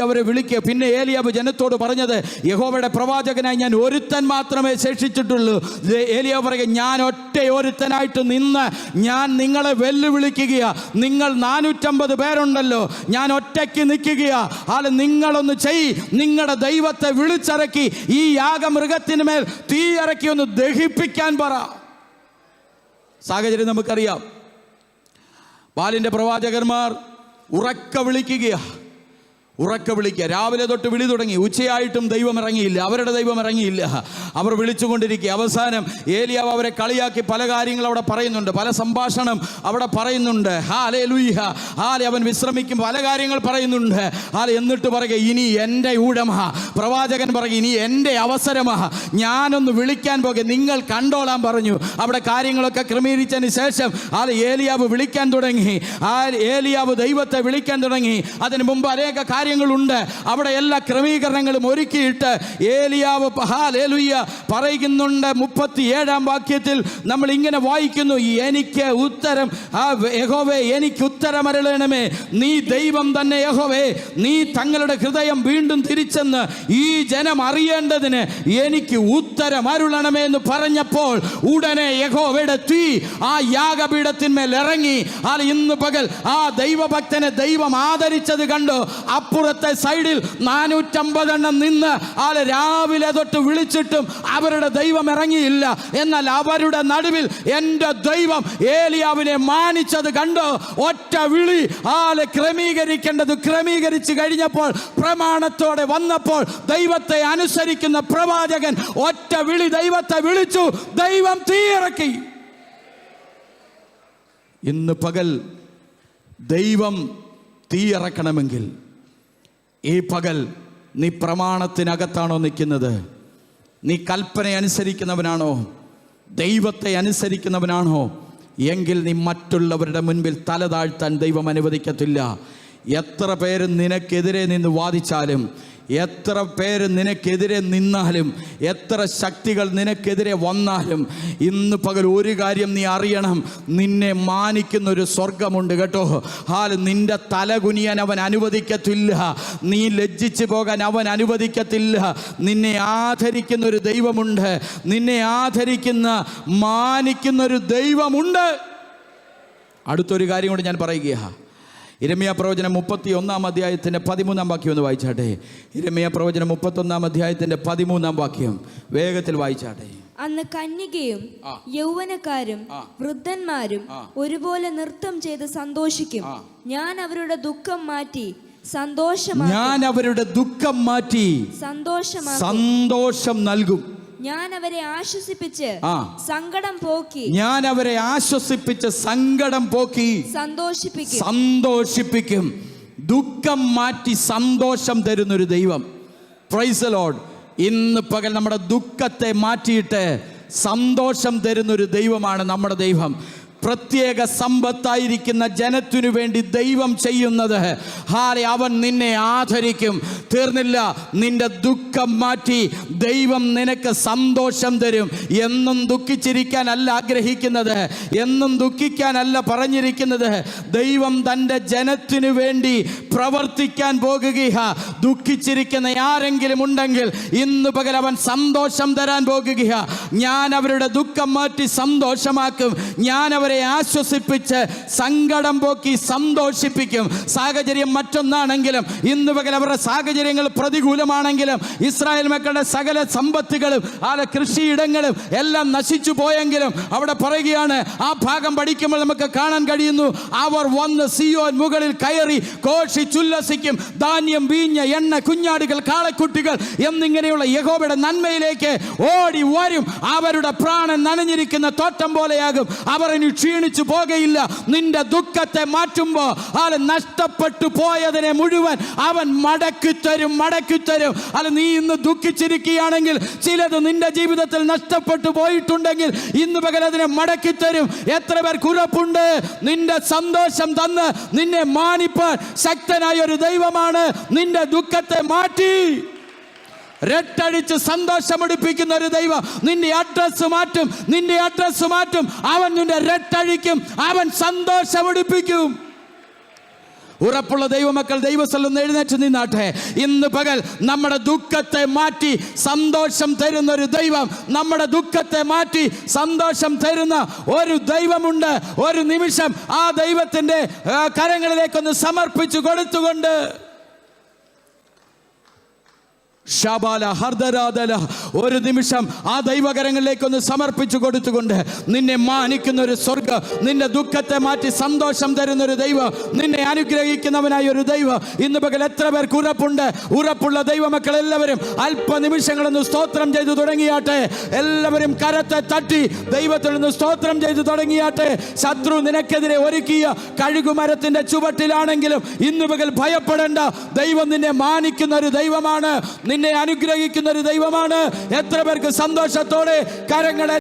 അവരെ വിളിക്കുക. പിന്നെ ഏലിയാവ് ജനത്തോട് പറഞ്ഞത്, യഹോവയുടെ പ്രവാചകനായി ഞാൻ ഒരുത്തൻ മാത്രമേ ശേഷിച്ചിട്ടുള്ളൂ. ഏലിയാവ് പറയുക, ഞാൻ ഒറ്റ ഒരുത്തനായിട്ട് നിന്ന് ഞാൻ നിങ്ങളെ വെല്ലുവിളിക്കുകയാ. നിങ്ങൾ 450 പേരുണ്ടല്ലോ, ഞാൻ ഒറ്റയ്ക്ക് നിൽക്കുകയാ. നിങ്ങളൊന്ന് ചെയ്യ്, നിങ്ങളുടെ ദൈവത്തെ വിളിച്ചിറക്കി ഈ യാഗമൃഗത്തിന് മേൽ തീ ഇറക്കി ഒന്ന് ദഹിപ്പിക്കാൻ പറ. സാഹചര്യം നമുക്കറിയാം. ബാലിൻ്റെ പ്രവാചകന്മാർ ഉറക്ക വിളിക്കുക. രാവിലെ തൊട്ട് വിളി തുടങ്ങി, ഉച്ചയായിട്ടും ദൈവം ഇറങ്ങിയില്ല, അവരുടെ ദൈവം ഇറങ്ങിയില്ല. അവർ വിളിച്ചുകൊണ്ടിരിക്കുക. അവസാനം ഏലിയാവ് അവരെ കളിയാക്കി പല കാര്യങ്ങൾ അവിടെ പറയുന്നുണ്ട്, പല സംഭാഷണം അവിടെ പറയുന്നുണ്ട്. ഹല്ലേലൂയ, അവൻ വിശ്രമിക്കും, പല കാര്യങ്ങൾ പറയുന്നുണ്ട്. എന്നിട്ട് പറയുക, ഇനി എൻ്റെ ഊഴമാ. പ്രവാചകൻ പറയുക, ഇനി എൻ്റെ അവസരമാ, ഞാനൊന്ന് വിളിക്കാൻ പോകുക, നിങ്ങൾ കണ്ടോളാൻ പറഞ്ഞു. അവിടെ കാര്യങ്ങളൊക്കെ ക്രമീകരിച്ചതിന് ശേഷം ഏലിയാവ് വിളിക്കാൻ തുടങ്ങി. ഏലിയാവ് ദൈവത്തെ വിളിക്കാൻ തുടങ്ങി. അതിന് മുമ്പ് അനേക കാര്യങ്ങളുണ്ട്. അവിടെ എല്ലാ ക്രമീകരണങ്ങളും ഒരുക്കിയിട്ട് ഏലിയാവ് ഹല്ലേലൂയ പറയുന്നുണ്ട്. 37-ാം വാക്യത്തിൽ നമ്മൾ ഇങ്ങനെ വായിക്കുന്നു, എനിക്ക് ഉത്തരം, യഹോവേ എനിക്ക് ഉത്തരം അരുളണമേ, നീ ദൈവം തന്നെ യഹോവേ, നീ തങ്ങളുടെ ഹൃദയം വീണ്ടും തിരിച്ചെന്ന് ഈ ജനം അറിയേണ്ടതിന് എനിക്ക് ഉത്തരം അരുളണമേ എന്ന് പറഞ്ഞപ്പോൾ ഉടനെ യഹോവയുടെ തീ ആ യാഗപീഠത്തിന്മേൽ ഇറങ്ങി. ഇന്ന് പകൽ ആ ദൈവഭക്തനെ ദൈവം ആദരിച്ചത് കണ്ടു. അപ്പുറത്തെ സൈഡിൽ 450 നിന്ന് രാവിലെ തൊട്ട് വിളിച്ചിട്ടും അവരുടെ ദൈവം ഇറങ്ങിയില്ല. എന്നാൽ അവരുടെ നടുവിൽ എൻ്റെ ദൈവം ഏലിയാവിനെ മാനിച്ചത് കണ്ടോ. ഒറ്റ വിളി ക്രമീകരിക്കേണ്ടത് ക്രമീകരിച്ചു കഴിഞ്ഞപ്പോൾ, പ്രമാണത്തോടെ വന്നപ്പോൾ ദൈവത്തെ അനുസരിക്കുന്ന പ്രവാചകൻ ഒറ്റ വിളി ദൈവത്തെ വിളിച്ചു, ദൈവം തീയിറക്കി. ഇന്ന് പകൽ ദൈവം തീയിറക്കണമെങ്കിൽ ഈ പകൽ നീ പ്രമാണത്തിനകത്താണോ നിൽക്കുന്നത്? നീ കൽപ്പന അനുസരിക്കുന്നവനാണോ? ദൈവത്തെ അനുസരിക്കുന്നവനാണോ? എങ്കിൽ നീ മറ്റുള്ളവരുടെ മുൻപിൽ തല താഴ്ത്താൻ ദൈവം അനുവദിക്കത്തില്ല. എത്ര പേര് നിനക്കെതിരെ നിന്ന് വാദിച്ചാലും, എത്ര പേര് നിനക്കെതിരെ നിന്നാലും, എത്ര ശക്തികൾ നിനക്കെതിരെ വന്നാലും, ഇന്ന് പകൽ ഒരു കാര്യം നീ അറിയണം, നിന്നെ മാനിക്കുന്നൊരു സ്വർഗമുണ്ട് കേട്ടോ. നിന്റെ തല കുനിയാൻ അവൻ അനുവദിക്കത്തില്ല. നീ ലജ്ജിച്ചു പോകാൻ അവൻ അനുവദിക്കത്തില്ല. നിന്നെ ആദരിക്കുന്നൊരു ദൈവമുണ്ട്. നിന്നെ ആദരിക്കുന്ന, മാനിക്കുന്നൊരു ദൈവമുണ്ട്. അടുത്തൊരു കാര്യം കൂടി ഞാൻ പറയുകയാണ്. യിരെമ്യാ പ്രവചനം 31-ാം അധ്യായത്തിൻ്റെ 13-ാം വാക്യം ഒന്ന് വായിച്ചാട്ടെ. യിരെമ്യാ പ്രവചനം 31-ാം അധ്യായത്തിൻ്റെ 13-ാം വാക്യം വേഗത്തിൽ വായിച്ചാട്ടെ. അന്ന് കന്യകയും യൗവനക്കാരും വൃദ്ധന്മാരും ഒരുപോലെ നൃത്തം ചെയ്ത് സന്തോഷിക്കും. ഞാൻ അവരുടെ ദുഃഖം മാറ്റി സന്തോഷം നൽകും. ഞാൻ അവരെ ആശ്വസിപ്പിച്ച് സങ്കടം പോക്കി സന്തോഷിപ്പിക്കും. ദുഃഖം മാറ്റി സന്തോഷം തരുന്നൊരു ദൈവം. Price the Lord. ഇന്ന് പകൽ നമ്മുടെ ദുഃഖത്തെ മാറ്റിയിട്ട് സന്തോഷം തരുന്നൊരു ദൈവമാണ് നമ്മുടെ ദൈവം. പ്രത്യേക സമ്പത്തായിരിക്കുന്ന ജനത്തിനു വേണ്ടി ദൈവം ചെയ്യുന്നത്, അവൻ നിന്നെ ആദരിക്കും. തീർന്നില്ല, നിന്റെ ദുഃഖം മാറ്റി ദൈവം നിനക്ക് സന്തോഷം തരും. എന്നും ദുഃഖിച്ചിരിക്കാനല്ല ആഗ്രഹിക്കുന്നത്, എന്നും ദുഃഖിക്കാനല്ല പറഞ്ഞിരിക്കുന്നത്. ദൈവം തൻ്റെ ജനത്തിനു വേണ്ടി പ്രവർത്തിക്കാൻ പോകുകയാ. ദുഃഖിച്ചിരിക്കുന്ന ആരെങ്കിലും ഉണ്ടെങ്കിൽ ഇന്ന് പകൽ അവൻ സന്തോഷം തരാൻ പോകുകയാ. ഞാൻ അവരുടെ ദുഃഖം മാറ്റി സന്തോഷമാക്കും. ഞാൻ അവരെ ആശ്വസിപ്പിച്ച് സങ്കടം പോക്കി സന്തോഷിപ്പിക്കും. സാഹചര്യം മറ്റൊന്നാണെങ്കിലും, ഇന്ന് പകൽ അവരുടെ സാഹചര്യങ്ങൾ പ്രതികൂലമാണെങ്കിലും, ഇസ്രായേൽ മക്കളുടെ സകല സമ്പത്തുകളും കൃഷിയിടങ്ങളും എല്ലാം നശിച്ചു പോയെങ്കിലും അവിടെ പറയുകയാണ്, ആ ഭാഗം പഠിക്കുമ്പോൾ നമുക്ക് കാണാൻ കഴിയുന്നു, അവർ വന്ന് സിയോൻ മുകളിൽ കയറി ഘോഷിച്ചുല്ലസിക്കും. ധാന്യം, വീഞ്ഞ്, എണ്ണ, കുഞ്ഞാടുകൾ, കാളക്കുട്ടികൾ എന്നിങ്ങനെയുള്ള യഹോവയുടെ നന്മയിലേക്ക് ഓടി വരും. അവരുടെ പ്രാണൻ നനഞ്ഞിരിക്കുന്ന തോട്ടം പോലെയാകും. അവർ ഇനി ക്ഷീണിച്ചു പോകയില്ല. നിന്റെ ദുഃഖത്തെ മാറ്റുമ്പോൾ നഷ്ടപ്പെട്ടു പോയതിനെ മുഴുവൻ അവൻ മടക്കിത്തരും. നീ ഇന്ന് ദുഃഖിച്ചിരിക്കുകയാണെങ്കിൽ, ചിലത് നിന്റെ ജീവിതത്തിൽ നഷ്ടപ്പെട്ടു പോയിട്ടുണ്ടെങ്കിൽ ഇന്ന് പകൽ അതിനെ മടക്കിത്തരും. എത്ര പേർക്ക് ഉറപ്പുണ്ട്? നിന്റെ സന്തോഷം തന്ന് നിന്നെ മാനിപ്പാൻ ശക്തനായ ഒരു ദൈവമാണ് നിന്റെ ദുഃഖത്തെ മാറ്റി രട്ടടിച്ച് സന്തോഷമെടുപ്പിക്കുന്ന ഒരു ദൈവം. നിന്റെ അഡ്രസ് മാറ്റും. അവൻ നിന്റെ രട്ടഴിക്കും. അവൻ സന്തോഷമെടുപ്പിക്കും. ഉറപ്പുള്ള ദൈവമക്കൾ ദൈവസ്ഥലം എഴുന്നേറ്റ് നിന്നാട്ടെ. ഇന്ന് പകൽ നമ്മുടെ ദുഃഖത്തെ മാറ്റി സന്തോഷം തരുന്നൊരു ദൈവം, നമ്മുടെ ദുഃഖത്തെ മാറ്റി സന്തോഷം തരുന്ന ഒരു ദൈവമുണ്ട്. ഒരു നിമിഷം ആ ദൈവത്തിൻ്റെ കരങ്ങളിലേക്കൊന്ന് സമർപ്പിച്ചു കൊടുത്തുകൊണ്ട്, ഒരു നിമിഷം ആ ദൈവകരങ്ങളിലേക്കൊന്ന് സമർപ്പിച്ചു കൊടുത്തുകൊണ്ട്, നിന്നെ മാനിക്കുന്ന ഒരു സ്വർഗ്ഗം, നിന്റെ ദുഃഖത്തെ മാറ്റി സന്തോഷം തരുന്നൊരു ദൈവം, നിന്നെ അനുഗ്രഹിക്കുന്നവനായ ഒരു ദൈവം ഇന്ന് പകൽ എത്ര പേർക്ക് ഉറപ്പുണ്ട്? ഉറപ്പുള്ള ദൈവമക്കൾ എല്ലാവരും അല്പനിമിഷങ്ങളൊന്ന് സ്തോത്രം ചെയ്തു തുടങ്ങിയാട്ടെ. എല്ലാവരും കരത്തെ തട്ടി ദൈവത്തിൽ നിന്ന് സ്തോത്രം ചെയ്തു തുടങ്ങിയാട്ടെ. ശത്രു നിനക്കെതിരെ ഒരുക്കിയ കഴുകുമരത്തിന്റെ ചുവട്ടിലാണെങ്കിലും ഇന്ന് പകൽ ഭയപ്പെടേണ്ട. ദൈവം നിന്നെ മാനിക്കുന്ന ഒരു ദൈവമാണ്, നിന്നെ അനുഗ്രഹിക്കുന്ന ഒരു ദൈവമാണ്. എത്ര പേർക്ക് സന്തോഷത്തോടെ കരങ്ങളെ